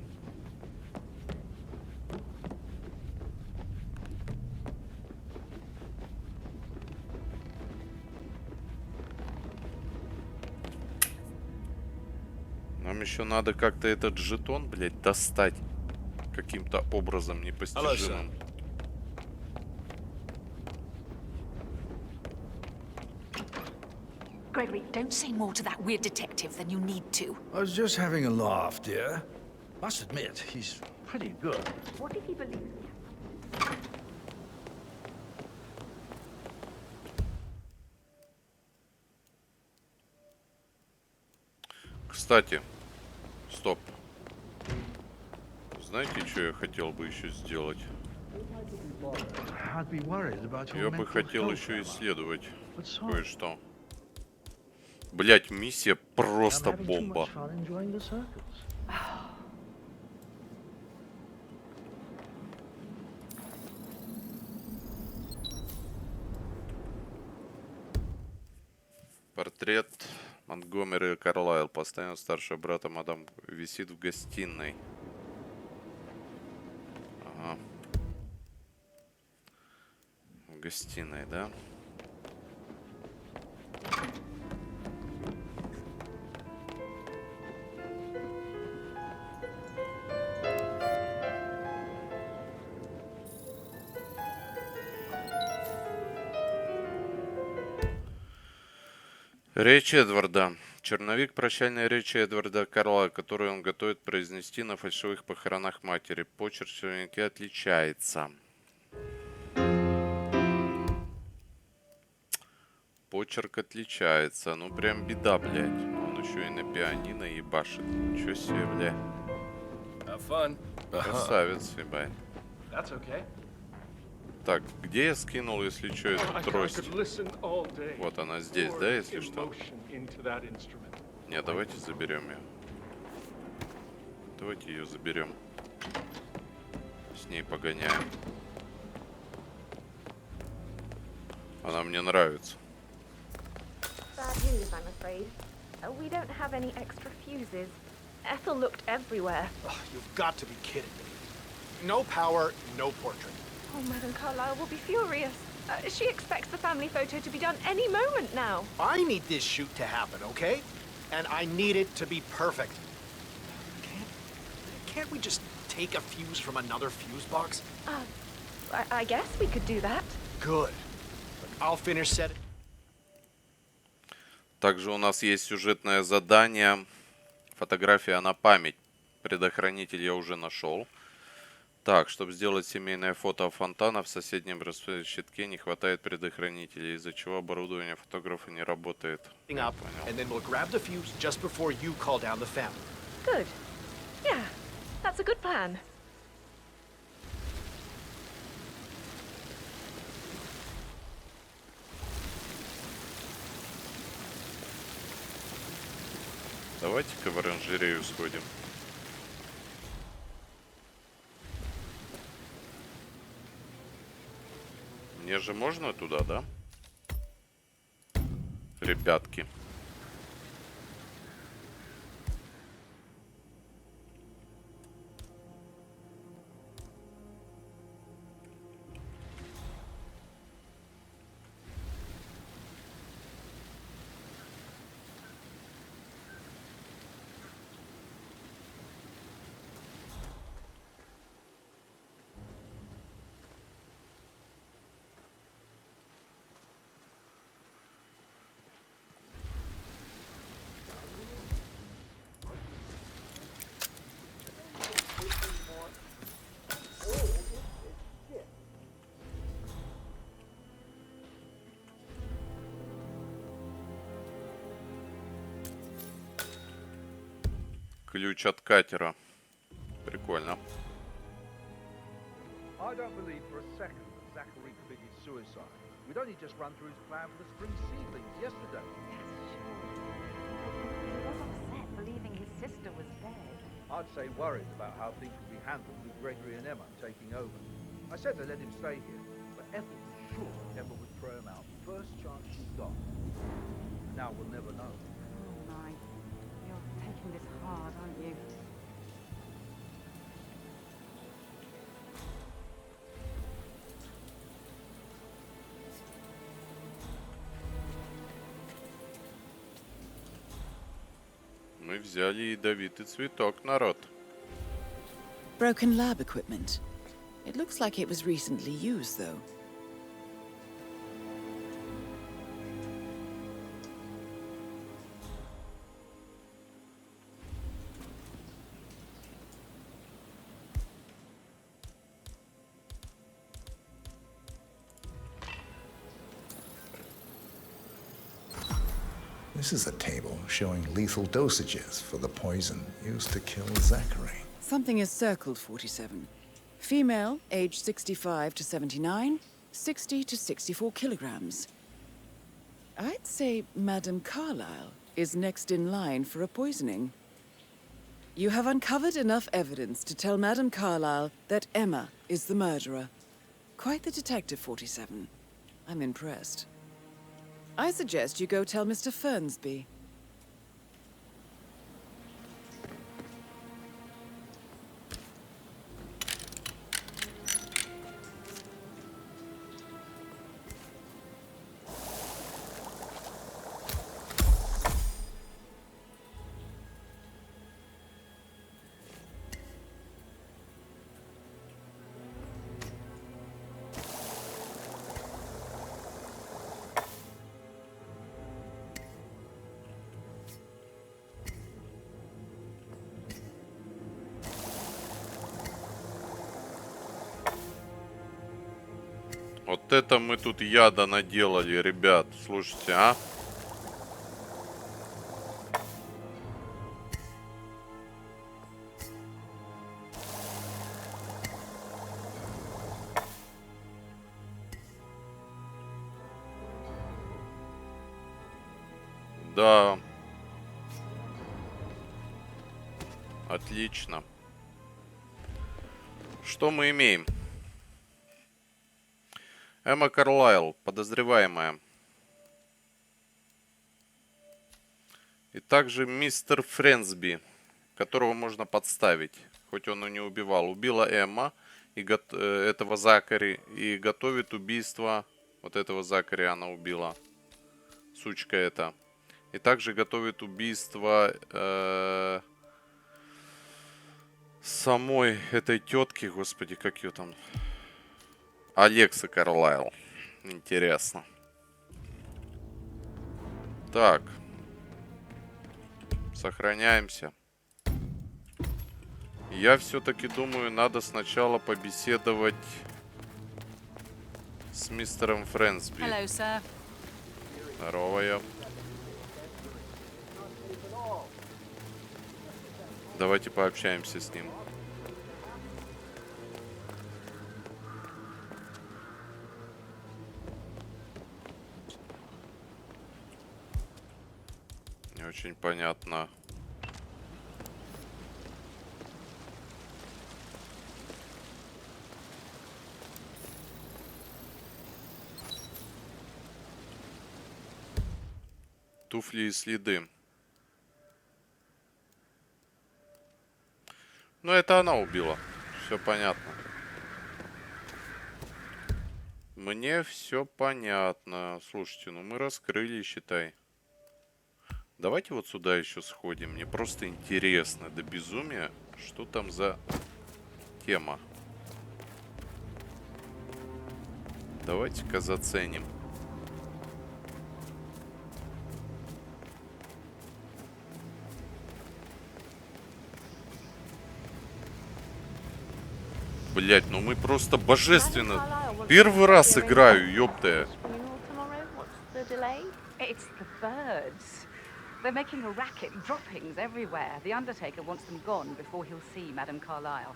Нам еще надо как-то этот жетон, блядь, достать каким-то образом непостижимым. Gregory, don't say more to that weird detective than you need to. I was just having a laugh, dear. Must admit, he's pretty good. What if he believes me? Кстати, стоп. Знаете, что я хотел бы еще сделать? Я бы хотел еще исследовать кое-что. Блять, миссия просто бомба. Портрет Монтгомери Карлайл. Постоянно старшего брата мадам висит в гостиной. Ага. В гостиной, да? Речь Эдварда. Черновик прощальной речи Эдварда Карлайла, которую он готовит произнести на фальшивых похоронах матери. Почерк в черновике отличается. Почерк отличается. Ну прям беда, блядь. Он еще и на пианино ебашит. Ничего себе, блядь. Красавец, ебать. Так, где я скинул, если что, эту трость? Вот она здесь, да, если что? Не, давайте заберем ее. Давайте ее заберем. С ней погоняем. Она мне нравится. Bad news, I'm afraid. We don't have any extra fuses. Ethel looked everywhere. You've got to be kidding me. No power, no portrait. Oh, Madame Carlyle will be furious. She expects the family photo to be done any moment now. I need this shoot to happen, okay? And I need it to be perfect. Can't we just take a fuse from another fuse box? I guess we could do that. Good. I'll finish setting. Также у нас есть сюжетное задание. Фотография на память. Предохранитель я уже нашел. Так, чтобы сделать семейное фото фонтана в соседнем щитке не хватает предохранителя, из-за чего оборудование фотографа не работает. Up, and then we'll grab the fuse just before you call down the family. Good. Yeah, that's a good plan. Давайте-ка в оранжерею сходим. Мне же можно туда, да? Ребятки. Ключ от катера. Прикольно. I don't believe for a second that Zachary committed suicide. We'd only just run through his plan for the spring seedlings yesterday. He was upset believing his sister was dead. I'd say worried about how things would be handled with Gregory and Emma taking over. I said to let him stay here, but Ethel was sure Emma would throw him out first chance she got. Now we'll never know. Oh my, you're taking this hard, aren't you? Мы взяли ядовитый цветок, народ. Broken lab equipment. It looks like it was recently used, though. This is a table showing lethal dosages for the poison used to kill Zachary. Something is circled, 47. Female, age 65 to 79, 60 to 64 kilograms. I'd say Madame Carlyle is next in line for a poisoning. You have uncovered enough evidence to tell Madame Carlyle that Emma is the murderer. Quite the detective, 47. I'm impressed. I suggest you go tell Mr. Fernsby. Вот это мы тут яда наделали, ребят. Слушайте, а? Да. Отлично. Что мы имеем? Эмма Карлайл, подозреваемая. И также мистер Френсби, которого можно подставить, хоть он и не убивал. Убила Эмма и этого Закари и готовит убийство. Вот этого Закари она убила. Сучка эта. И также готовит убийство самой этой тетки, господи, как ее там... Алекса Карлайл. Интересно. Так. Сохраняемся. Я все-таки думаю, надо сначала побеседовать с мистером Френсби. Hello, sir. Здорово. Давайте пообщаемся с ним. Не очень понятно. Туфли и следы. Ну, это она убила. Все понятно. Мне все понятно. Слушайте, ну мы раскрыли, считай. Давайте вот сюда еще сходим. Мне просто интересно до безумия, что там за тема. Давайте-ка заценим. Блять, ну мы просто божественно. Первый раз играю, ёптая. It's the birds. They're making a racket, droppings everywhere. The Undertaker wants them gone before he'll see Madame Carlyle.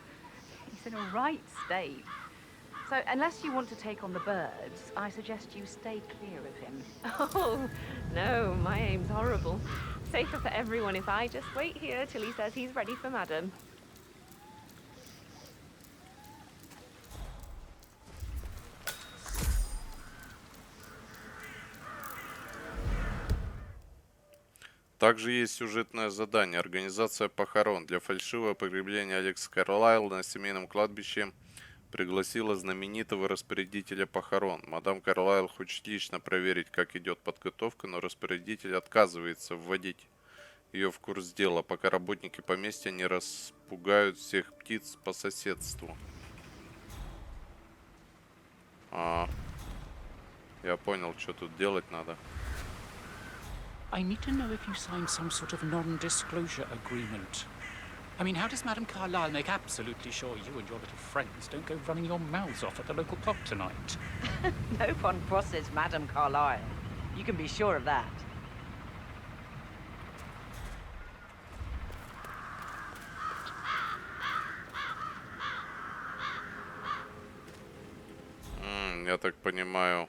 He's in a right state. So, unless you want to take on the birds, I suggest you stay clear of him. Oh, no, my aim's horrible. Safer for everyone if I just wait here till he says he's ready for Madam. Также есть сюжетное задание. Организация похорон. Для фальшивого погребления Алекс Карлайл на семейном кладбище пригласила знаменитого распорядителя похорон. Мадам Карлайл хочет лично проверить, как идет подготовка, но распорядитель отказывается вводить ее в курс дела, пока работники поместья не распугают всех птиц по соседству. Я понял, что тут делать надо. I need to know if you signed some sort of non-disclosure agreement. I mean, how does Madame Carlyle make absolutely sure you and your little friends don't go running your mouths off at the local pub tonight? No one crosses Madame Carlyle. You can be sure of that. Я так понимаю...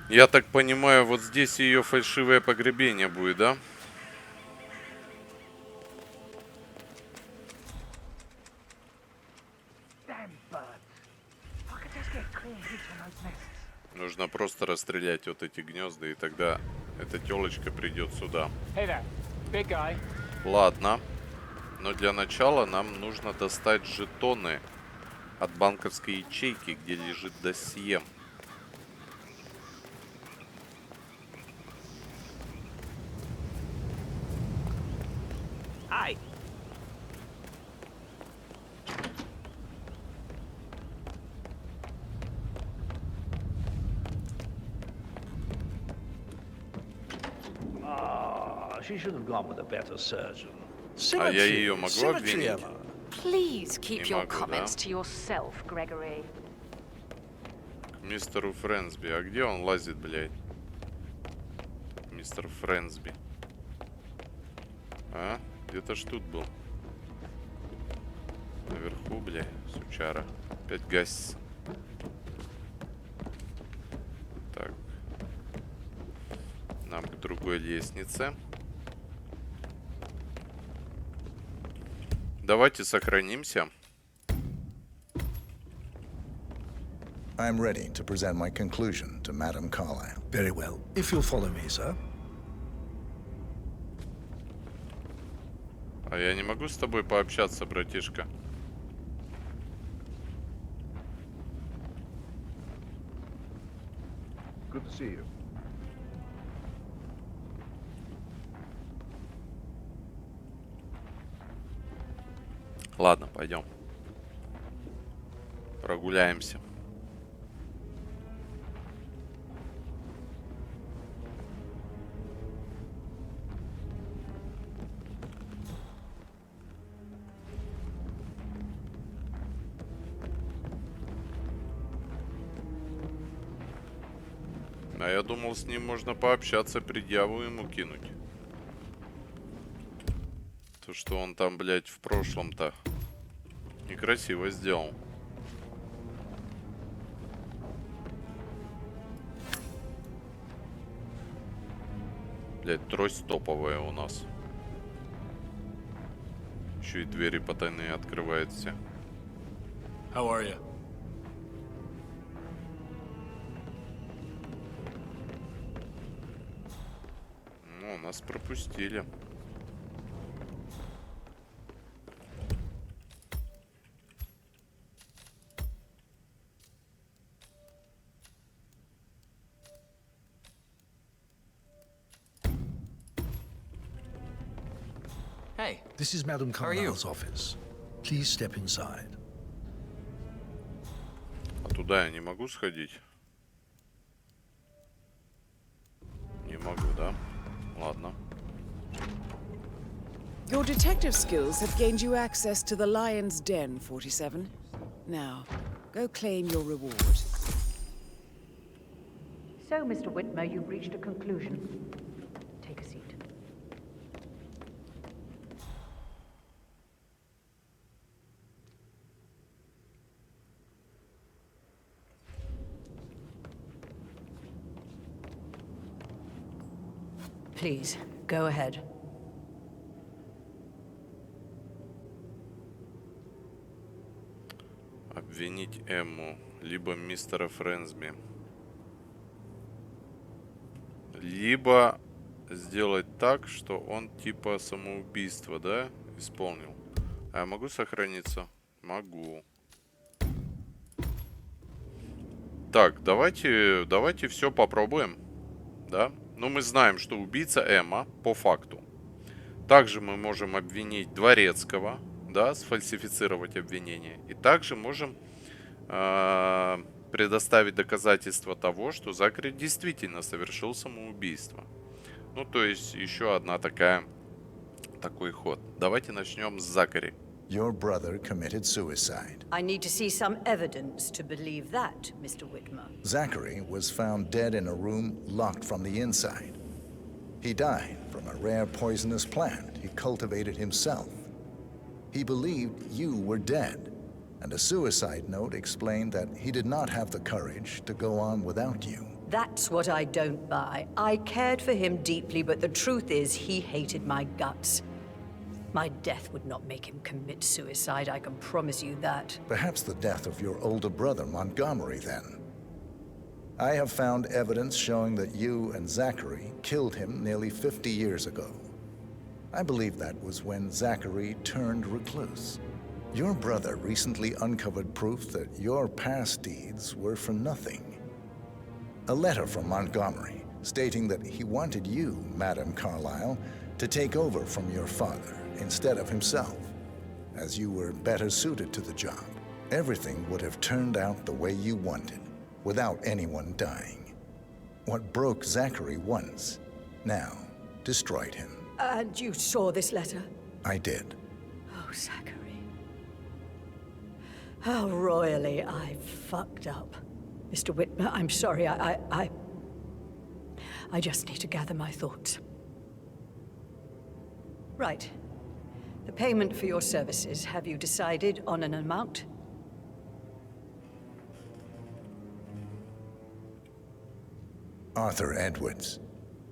Я так понимаю, вот здесь ее фальшивое погребение будет, да? Нужно просто расстрелять вот эти гнезда, и тогда эта телочка придет сюда. Hey there, big guy. Ладно. Но для начала нам нужно достать жетоны от банковской ячейки, где лежит досье. Hi. She should have gone with a better surgeon. А я ее могу обвинить? Please keep Не your могу, comments да? to yourself, Gregory. Мистеру Фрэнсби. А где он лазит, блядь? Мистер Фрэнсби. А? Где-то ж тут был. Наверху, блядь, сучара. Опять газ. Так. Нам к другой лестнице. Давайте сохранимся. I'm ready to present my conclusion to Madame Carlyle. Very well. If you'll follow me, sir. А я не могу с тобой пообщаться, братишка? Good to see you. Ладно, пойдем. Прогуляемся. А я думал, с ним можно пообщаться, предъяву ему кинуть. То, что он там, блядь, в прошлом-то некрасиво сделал. Блядь, трость топовая у нас. Еще и двери потайные открывает все. How are you? Ну, нас пропустили. Hey, This is Madame How are you? Carlyle's office. Please step inside. А туда я не могу сходить? Не могу, да? Ладно. Your detective skills have gained you access to the Lion's Den, 47. Now, go claim your reward. So, Mr. Whitmer, you've reached a conclusion. Take a seat. Please, go ahead. Обвинить Эмму, либо мистера Фрэнсби, либо сделать так, что он типа самоубийство, да, исполнил. А я могу сохраниться? Могу. Так, давайте все попробуем, да? Ну, мы знаем, что убийца Эмма, по факту. Также мы можем обвинить Дворецкого, да, сфальсифицировать обвинение. И также можем предоставить доказательства того, что Закари действительно совершил самоубийство. Ну, то есть, еще одна такой ход. Давайте начнем с Закари. Your brother committed suicide. I need to see some evidence to believe that, Mr. Whitmer. Zachary was found dead in a room locked from the inside. He died from a rare poisonous plant he cultivated himself. He believed you were dead, and a suicide note explained that he did not have the courage to go on without you. That's what I don't buy. I cared for him deeply, but the truth is he hated my guts. My death would not make him commit suicide, I can promise you that. Perhaps the death of your older brother, Montgomery, then. I have found evidence showing that you and Zachary killed him nearly 50 years ago. I believe that was when Zachary turned recluse. Your brother recently uncovered proof that your past deeds were for nothing. A letter from Montgomery stating that he wanted you, Madame Carlyle, to take over from your father instead of himself, as you were better suited to the job. Everything would have turned out the way you wanted, without anyone dying. What broke Zachary once, now destroyed him. And you saw this letter? I did. Oh, Zachary. How royally I fucked up. Mr. Whitmer, I'm sorry, I just need to gather my thoughts. Right. The payment for your services, have you decided on an amount? Arthur Edwards.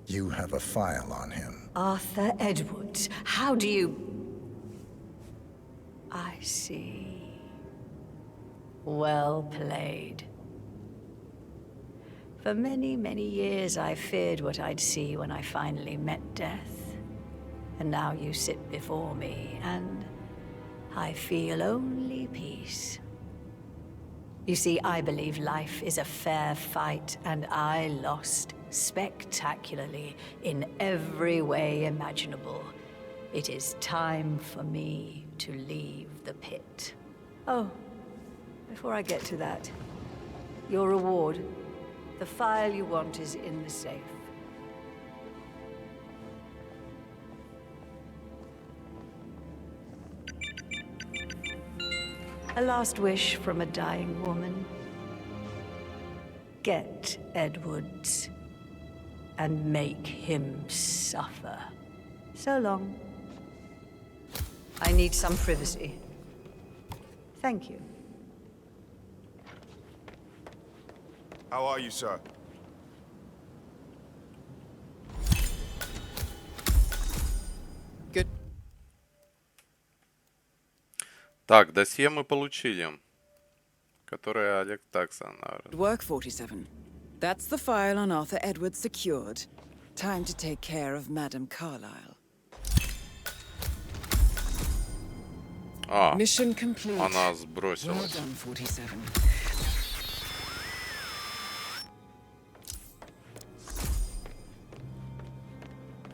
You have a file on him. Arthur Edwards. How do you... I see. Well played. For many, many years I feared what I'd see when I finally met death. And now you sit before me, and I feel only peace. You see, I believe life is a fair fight, and I lost spectacularly in every way imaginable. It is time for me to leave the pit. Oh, before I get to that, your reward. The file you want is in the safe. A last wish from a dying woman. Get Edwards and make him suffer. So long. I need some privacy. Thank you. How are you, sir? Good. Так, досье мы получили, которое Олег Таксон. Work 47. That's the file on Arthur Edwards secured. Time to take care of Madame Carlyle. Mission complete. Она сбросилась. Well done, 47.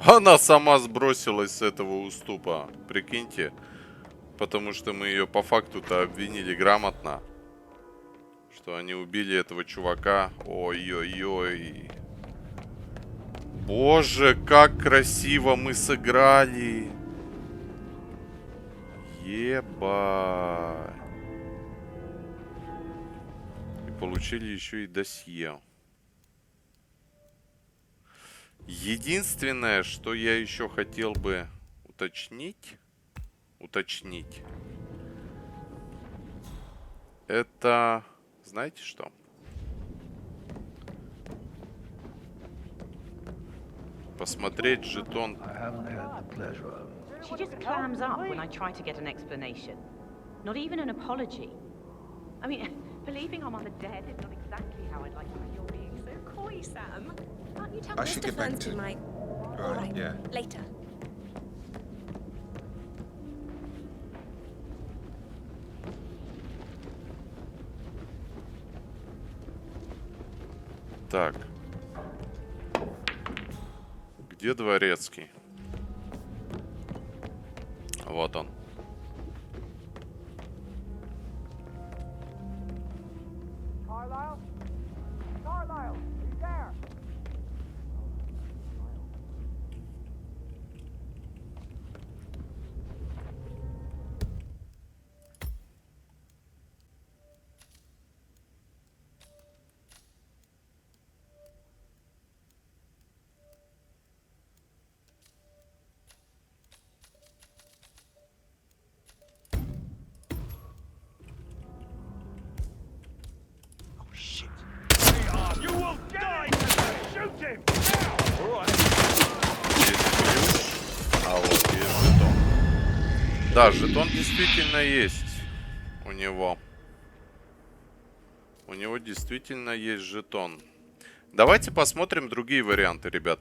Она сама сбросилась с этого уступа, прикиньте. Потому что мы ее по факту-то обвинили грамотно. Что они убили этого чувака. Ой-ой-ой. Боже, как красиво мы сыграли. Ебать. И получили еще и досье. Единственное, что я еще хотел бы уточнить, это, знаете что? Посмотреть жетон. She just clams up when I try to get an explanation. Not even an apology. I mean, believing I'm on the dead is not exactly how I'd like to. You're being so coy, Sam. Can't you tell I should Mr. get back Fernsby to- might... All right, yeah. Later. Так. Где дворецкий? Вот он. Carlisle? Carlisle, are you there? You will die! Shoot him! Now! All right. Есть ключ, а вот есть жетон. Да, жетон действительно есть у него. У него действительно есть жетон. Давайте посмотрим другие варианты, ребят.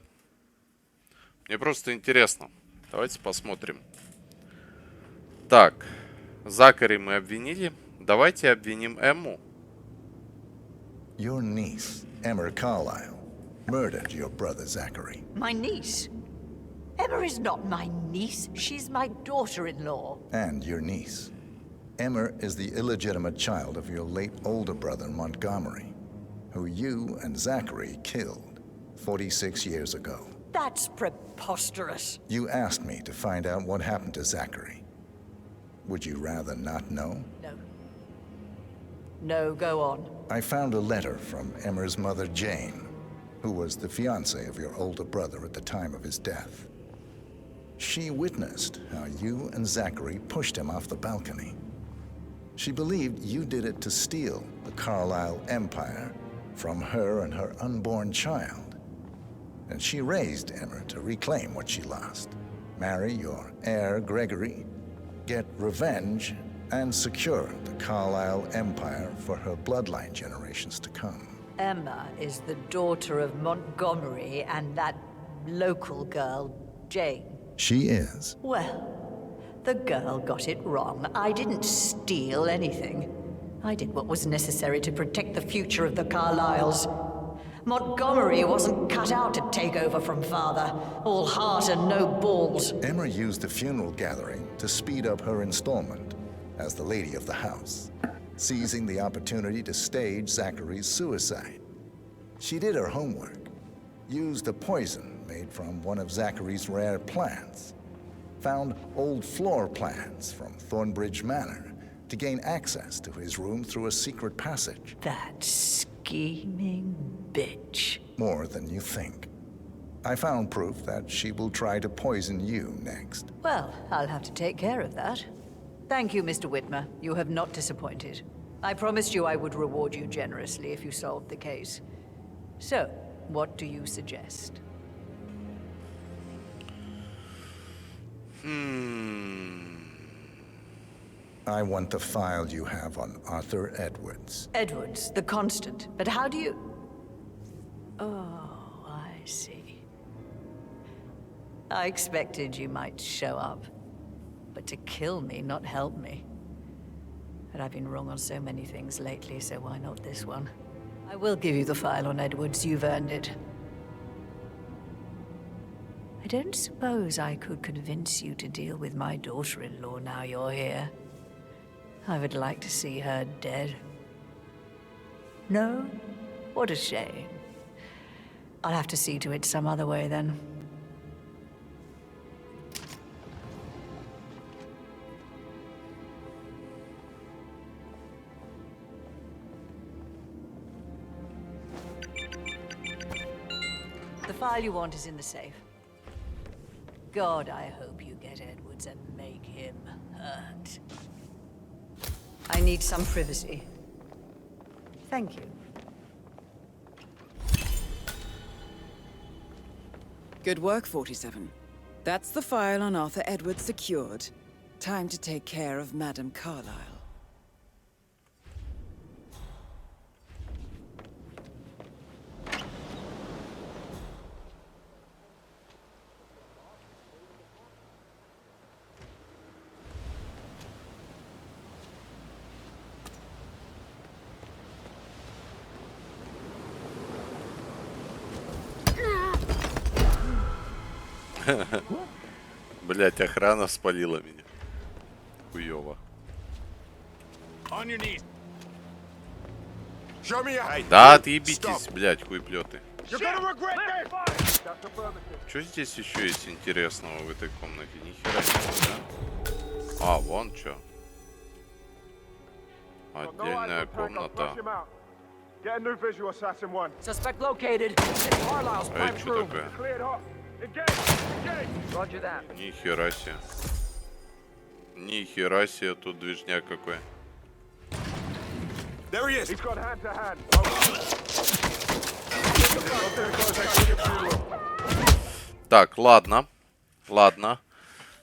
Мне просто интересно. Давайте посмотрим. Так, Закари мы обвинили. Давайте обвиним Эмму. Your niece, Emma Carlisle, murdered your brother Zachary. My niece? Emma is not my niece. She's my daughter-in-law. And your niece. Emma is the illegitimate child of your late older brother Montgomery, who you and Zachary killed 46 years ago. That's preposterous. You asked me to find out what happened to Zachary. Would you rather not know? No. No, go on. I found a letter from Emma's mother, Jane, who was the fiancée of your older brother at the time of his death. She witnessed how you and Zachary pushed him off the balcony. She believed you did it to steal the Carlisle empire from her and her unborn child. And she raised Emma to reclaim what she lost. Marry your heir, Gregory, get revenge, and secure the Carlisle empire for her bloodline generations to come. Emma is the daughter of Montgomery and that local girl, Jane. She is. Well, the girl got it wrong. I didn't steal anything. I did what was necessary to protect the future of the Carlisles. Montgomery wasn't cut out to take over from father. All heart and no balls. Emma used the funeral gathering to speed up her installment as the lady of the house, seizing the opportunity to stage Zachary's suicide. She did her homework, used a poison made from one of Zachary's rare plants, found old floor plans from Thornbridge Manor to gain access to his room through a secret passage. That scheming bitch. More than you think. I found proof that she will try to poison you next. Well, I'll have to take care of that. Thank you, Mr. Whitmer. You have not disappointed. I promised you I would reward you generously if you solved the case. So, what do you suggest? I want the file you have on Arthur Edwards. Edwards, the constant. But how do you... Oh, I see. I expected you might show up. But to kill me, not help me. But I've been wrong on so many things lately, so why not this one? I will give you the file on Edwards. You've earned it. I don't suppose I could convince you to deal with my daughter-in-law now you're here. I would like to see her dead. No? What a shame. I'll have to see to it some other way then. file you want is in the safe. God, I hope you get Edwards and make him hurt. I need some privacy. Thank you. Good work, 47. That's the file on Arthur Edwards secured. Time to take care of Madame Carlyle. Блять, охрана спалила меня. Хуёво. On your knees. Show me your... Да, отъебитесь, блять, хуеплёты. You're gonna regret this. Что здесь еще есть интересного в этой комнате? Нихера себе, да? А, вон что. Отдельная комната. Get a new visual, Assassin 1. Suspect located. Carlisle's А это private что room. такое? Cleared hot. Engage! Roger that. Нихера себе. Нихера себе, тут движняк какой. There he is. He's got hand to hand. Так, ладно. Ладно.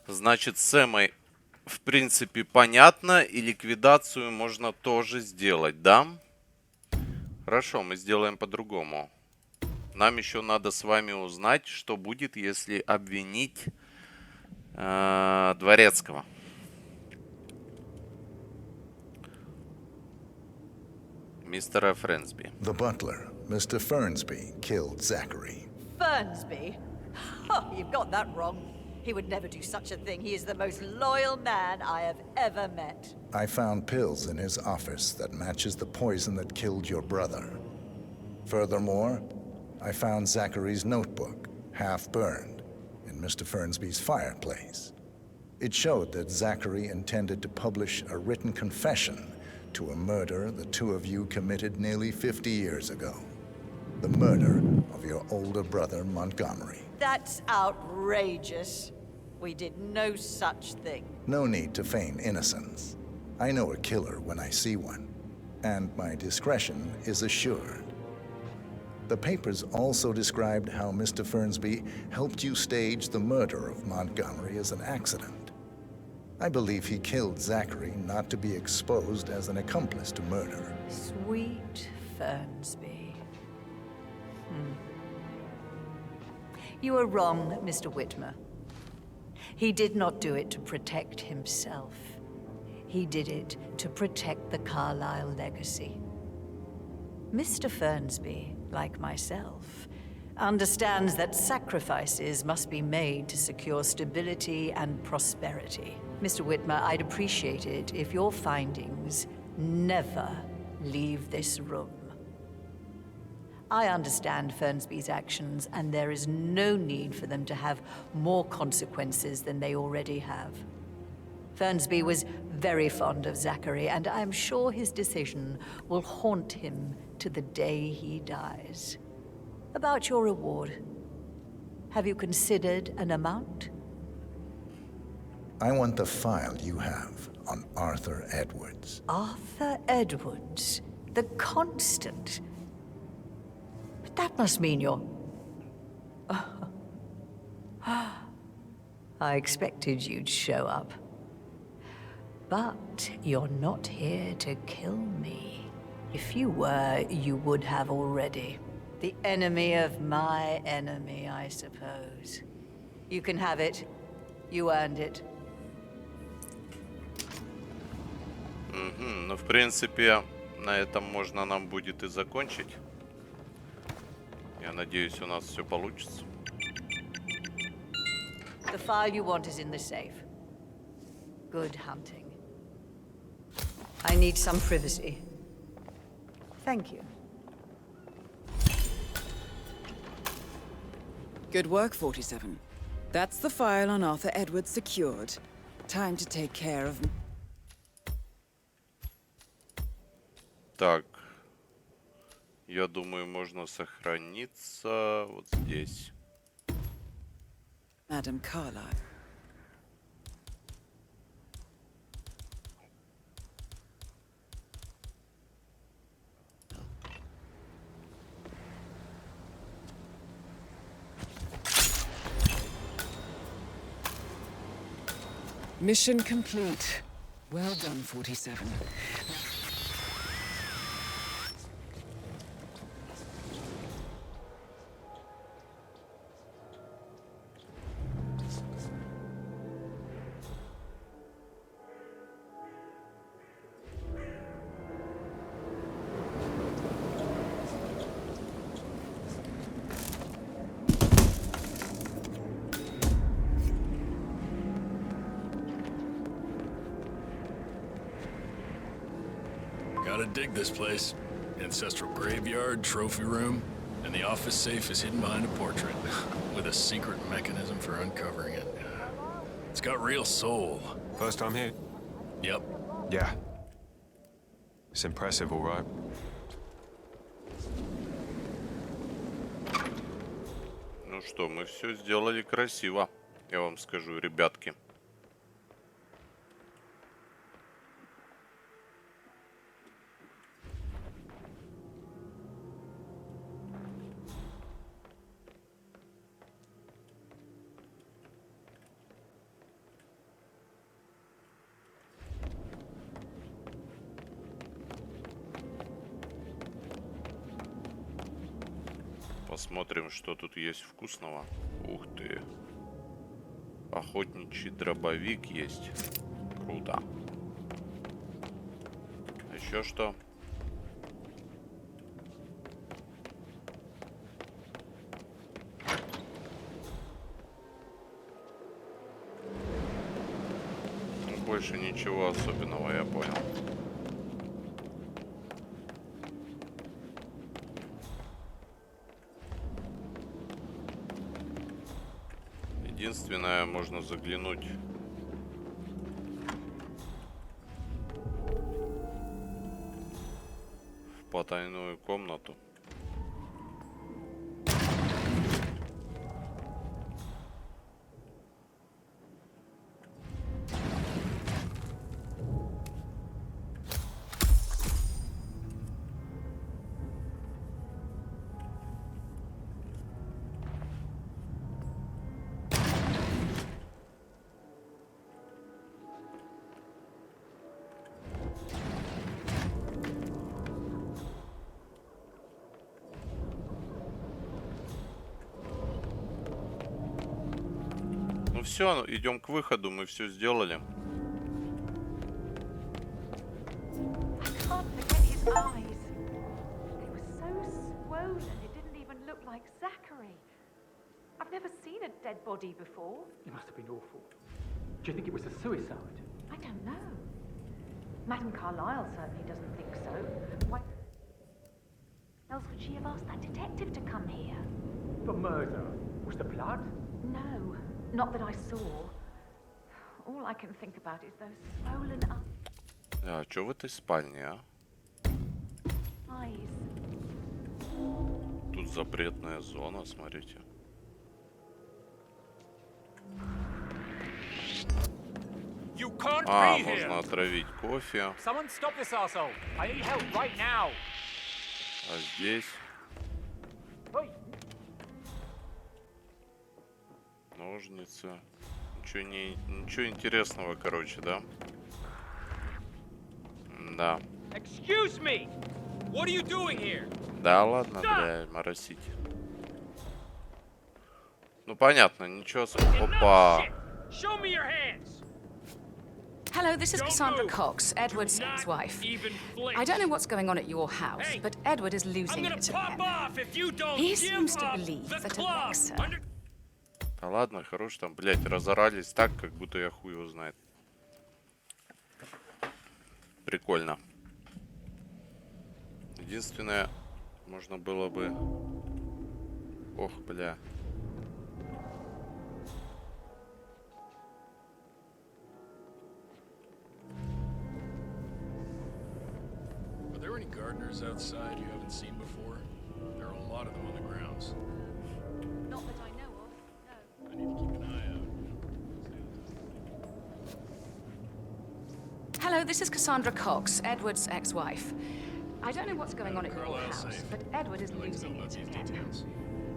Значит, с Эммой, в принципе, понятно. И ликвидацию можно тоже сделать, да? Хорошо, мы сделаем по-другому. Нам еще надо с вами узнать, что будет, если обвинить Дворецкого. Мистера Френсби. The butler, Mr. Fernsby, killed Zachary. Fernsby? Oh, you've got that wrong. He would never do such a thing. He is the most loyal man I have ever met. I found pills in his office that matches the poison that killed your brother. Furthermore, I found Zachary's notebook, half burned, in Mr. Fernsby's fireplace. It showed that Zachary intended to publish a written confession to a murder the two of you committed nearly 50 years ago. The murder of your older brother, Montgomery. That's outrageous. We did no such thing. No need to feign innocence. I know a killer when I see one, and my discretion is assured. The papers also described how Mr. Fernsby helped you stage the murder of Montgomery as an accident. I believe he killed Zachary not to be exposed as an accomplice to murder. Sweet Fernsby. You are wrong, Mr. Whitmer. He did not do it to protect himself. He did it to protect the Carlyle legacy. Mr. Fernsby, like myself, understands that sacrifices must be made to secure stability and prosperity. Mr. Whitmer, I'd appreciate it if your findings never leave this room. I understand Fernsby's actions, and there is no need for them to have more consequences than they already have. Fernsby was very fond of Zachary, and I'm sure his decision will haunt him to the day he dies. About your reward, have you considered an amount? I want the file you have on Arthur Edwards. Arthur Edwards, the Constant. But that must mean you're... I expected you'd show up. But you're not here to kill me. If you were, you would have already. The enemy of my enemy, I suppose. You can have it. You earned it. Ну, в принципе, на этом можно нам будет и закончить. Я надеюсь, у нас все получится. The file you want is in the safe. Good hunting. I need some privacy. Thank you. Good work, 47. That's the file on Arthur Edwards secured. Time to take care of... Так. Я думаю, можно сохраниться вот здесь. Madam Carlyle. Mission complete. Well done, 47. Gotta dig this place. Ancestral graveyard, trophy room, and the office safe is hidden behind a portrait with a secret mechanism for uncovering it. It's got real soul. First time here? Yep. Yeah. It's impressive, all right. Ну что, мы все сделали красиво, я вам скажу, ребятки. Посмотрим, что тут есть вкусного. Ух ты. Охотничий дробовик есть. Круто. А еще что? Ну, больше ничего особенного, я понял. Единственное, можно заглянуть в потайную комнату. Все, идем к выходу, мы все сделали. I've never seen a dead body before. It must have been awful. Do you think it was a suicide? I don't know. Madame Carlyle certainly doesn't think so. Why else would she have asked that detective to come here? For murder? Was the blood? No, not that I saw. All I can think about is those swollen А что в этой спальне, а? eyes. Тут запретная зона, смотрите. А, можно отравить кофе. Someone stop this arsehole. I need help right now. А здесь ножницы. Ничего интересного, короче, да? Да. Excuse me. What are you doing here? Да ладно, бля, моросить. Ну понятно, ничего особенного. Опа. Show me your hands. Hello, this is Cassandra Cox, Edward's ex-wife. I don't know what's going on at your house, but Edward is losing it again. He seems to believe that Alexa... Да ладно, хорош там, блять, разорались так, как будто я хуй его знает. Прикольно. Единственное, можно было бы... Ох, бля. any gardeners outside you haven't seen before? There are a lot of them on the grounds. Not that I know of, no. I need to keep an eye out. Hello, this is Cassandra Cox, Edward's ex-wife. I don't know what's going on at your house, but Edward is losing it again.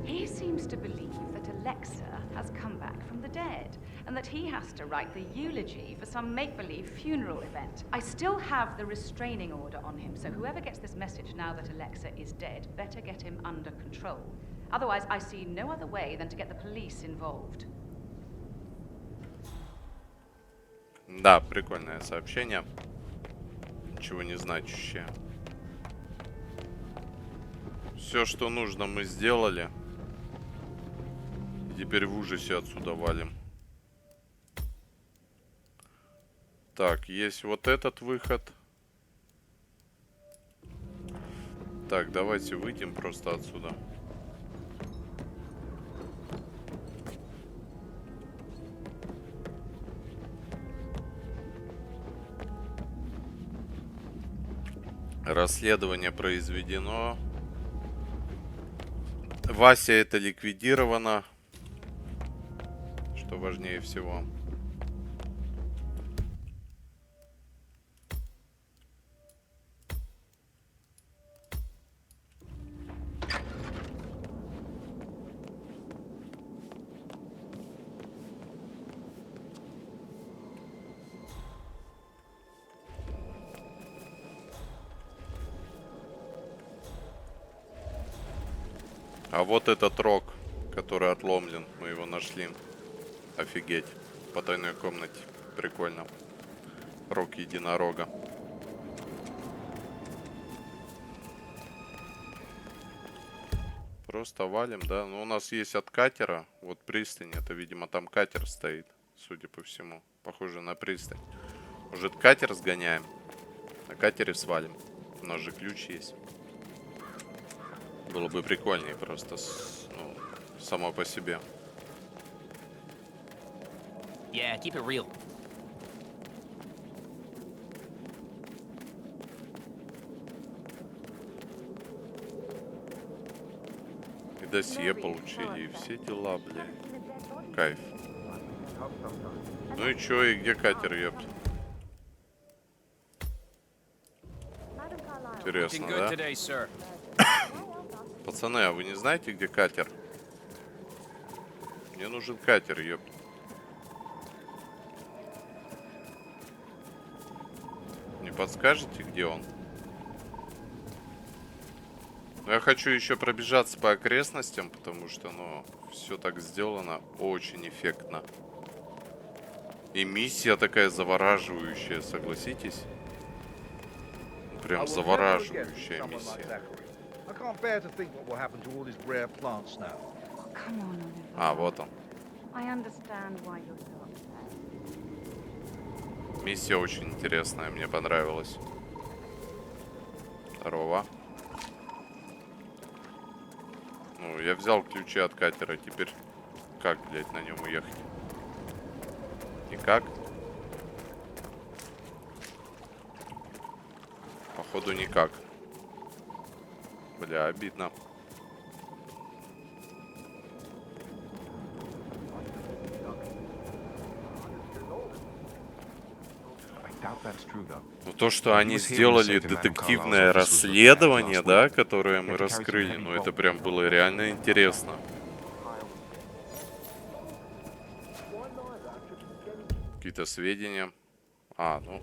He seems to believe that Alexa has come back from the dead, and that he has to write the eulogy for some make-believe funeral event. I still have the restraining order on him, so whoever gets this message now that Alexa is dead better get him under control. Otherwise, I see no other way than to get the police involved. Да, прикольное сообщение. Ничего не значащее. Все, что нужно, мы сделали. Теперь в ужасе отсюда валим. Так, есть вот этот выход. Так, давайте выйдем просто отсюда. Расследование произведено. Вася это ликвидировано. Что важнее всего. А вот этот рог, который отломлен, мы его нашли. Офигеть. В потайной комнате. Прикольно. Рог единорога. Просто валим, да? Ну, у нас есть от катера. Вот пристань. Это, видимо, там катер стоит. Судя по всему. Похоже на пристань. Может, катер сгоняем? На катере свалим. У нас же ключ есть. Было бы прикольнее просто, ну, само по себе. Yeah, keep it real. И досье получили, и все дела, блядь. Кайф. Ну и чё, и где катер, ёпт? Интересно, да? Пацаны, а вы не знаете, где катер? Мне нужен катер, ёпт. Не подскажете, где он? Но я хочу еще пробежаться по окрестностям, потому что, ну, все так сделано очень эффектно. И миссия такая завораживающая, согласитесь? Прям завораживающая миссия. А, вот он. Миссия очень интересная, мне понравилась. Здорово. Ну, я взял ключи от катера, теперь как, блядь, на нем уехать? Никак? Походу никак. Бля, обидно. Но то, что они сделали детективное расследование, да, которое мы раскрыли, ну это прям было реально интересно. Какие-то сведения. А, ну.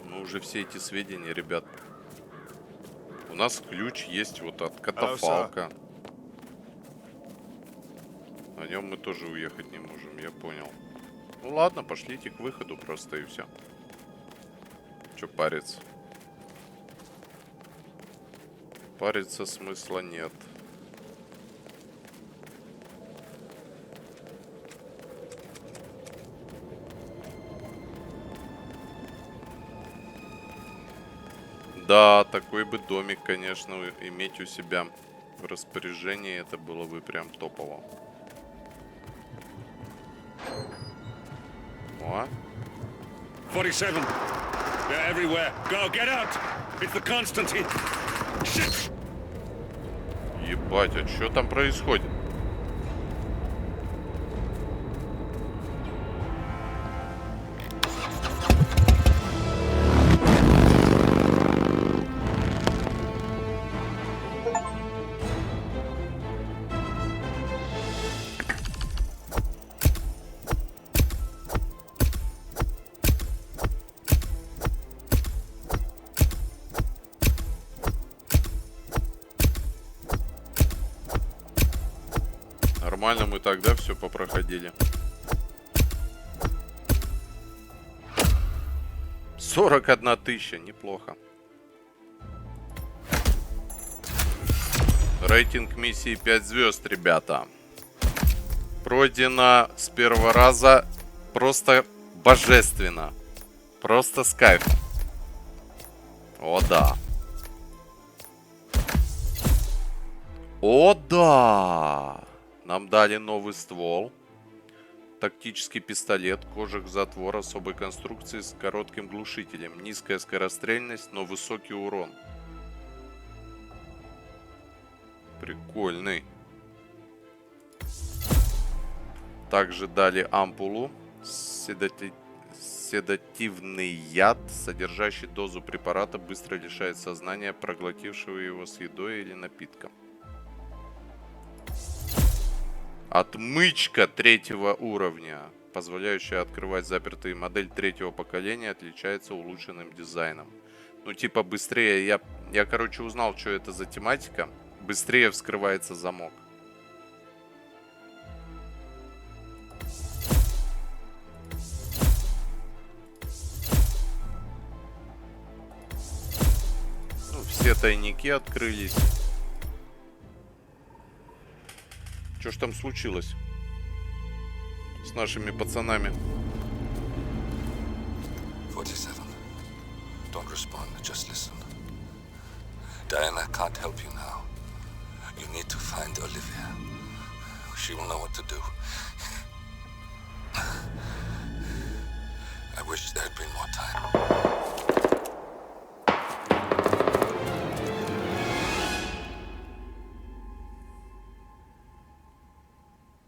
Мы уже все эти сведения, ребят. У нас ключ есть вот от катафалка. На нем мы тоже уехать не можем, я понял. Ну ладно, пошлите к выходу просто и все. Че париться? Париться смысла нет. Да, такой бы домик, конечно, иметь у себя в распоряжении, это было бы прям топово. О. 47. They're everywhere. Go, get out! It's the Constantine. Shit. Ебать, а что там происходит? Нормально мы тогда все попроходили. 41 тысяча, неплохо. Рейтинг миссии 5 звезд, ребята. Пройдено с первого раза просто божественно. Просто с кайфом. О да. О да. Нам дали новый ствол. Тактический пистолет, кожух затвор особой конструкции с коротким глушителем. Низкая скорострельность, но высокий урон. Прикольный. Также дали ампулу. Седативный яд, содержащий дозу препарата, быстро лишает сознания проглотившего его с едой или напитком. Отмычка 3-го уровня, позволяющая открывать запертые. Модель 3-го поколения отличается улучшенным дизайном. Ну, типа быстрее. Я, короче, узнал, что это за тематика. Быстрее вскрывается замок. Ну, все тайники открылись. Что ж там случилось с нашими пацанами? 47. Don't respond, just listen. Diana can't help you now. You need to find Olivia. She will know what to do. I wish there had been more time.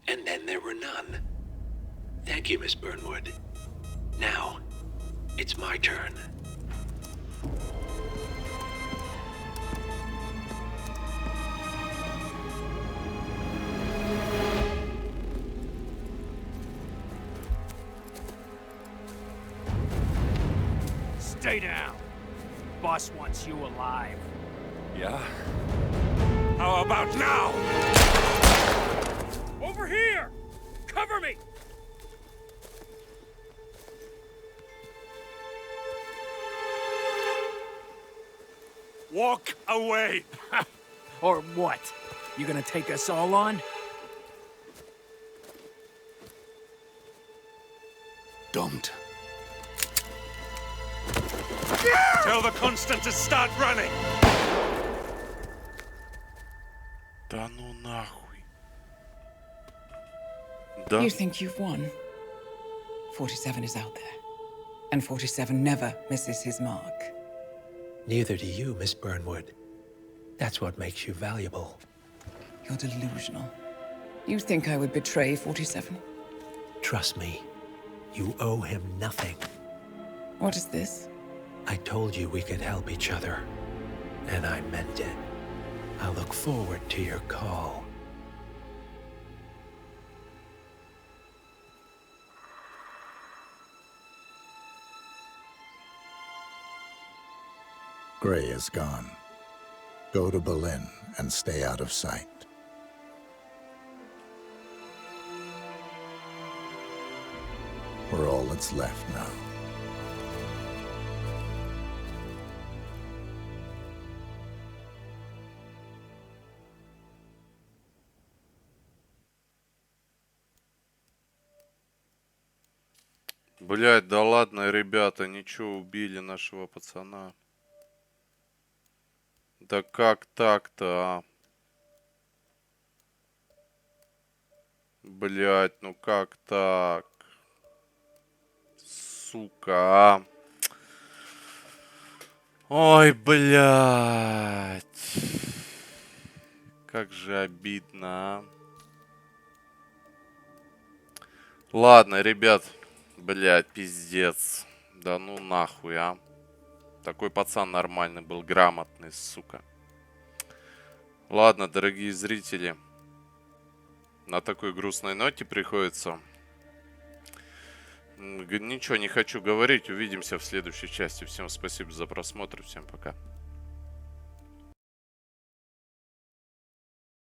And then there were none. Thank you, Miss Burnwood. Now, it's my turn. Stay down. Boss wants you alive. Yeah? How about now? Over here! Cover me! Walk away! Or what? You gonna take us all on? Don't. Tell the Constant to start running! Да ну нахуй. You think you've won? 47 is out there. And 47 never misses his mark. Neither do you, Miss Burnwood. That's what makes you valuable. You're delusional. You think I would betray 47? Trust me, you owe him nothing. What is this? I told you we could help each other, and I meant it. I look forward to your call. Gray is gone. Go to Berlin and stay out of sight. We're all that's left now. Блядь, да ладно, ребята, ничего, убили нашего пацана. Да как так-то, а? Блядь, ну как так? Сука, а? Ой, блядь. Как же обидно, а. Ладно, ребят. Блядь, пиздец. Да ну нахуй, а. Такой пацан нормальный был, грамотный, сука. Ладно, дорогие зрители. На такой грустной ноте приходится. Ничего не хочу говорить. Увидимся в следующей части. Всем спасибо за просмотр. Всем пока.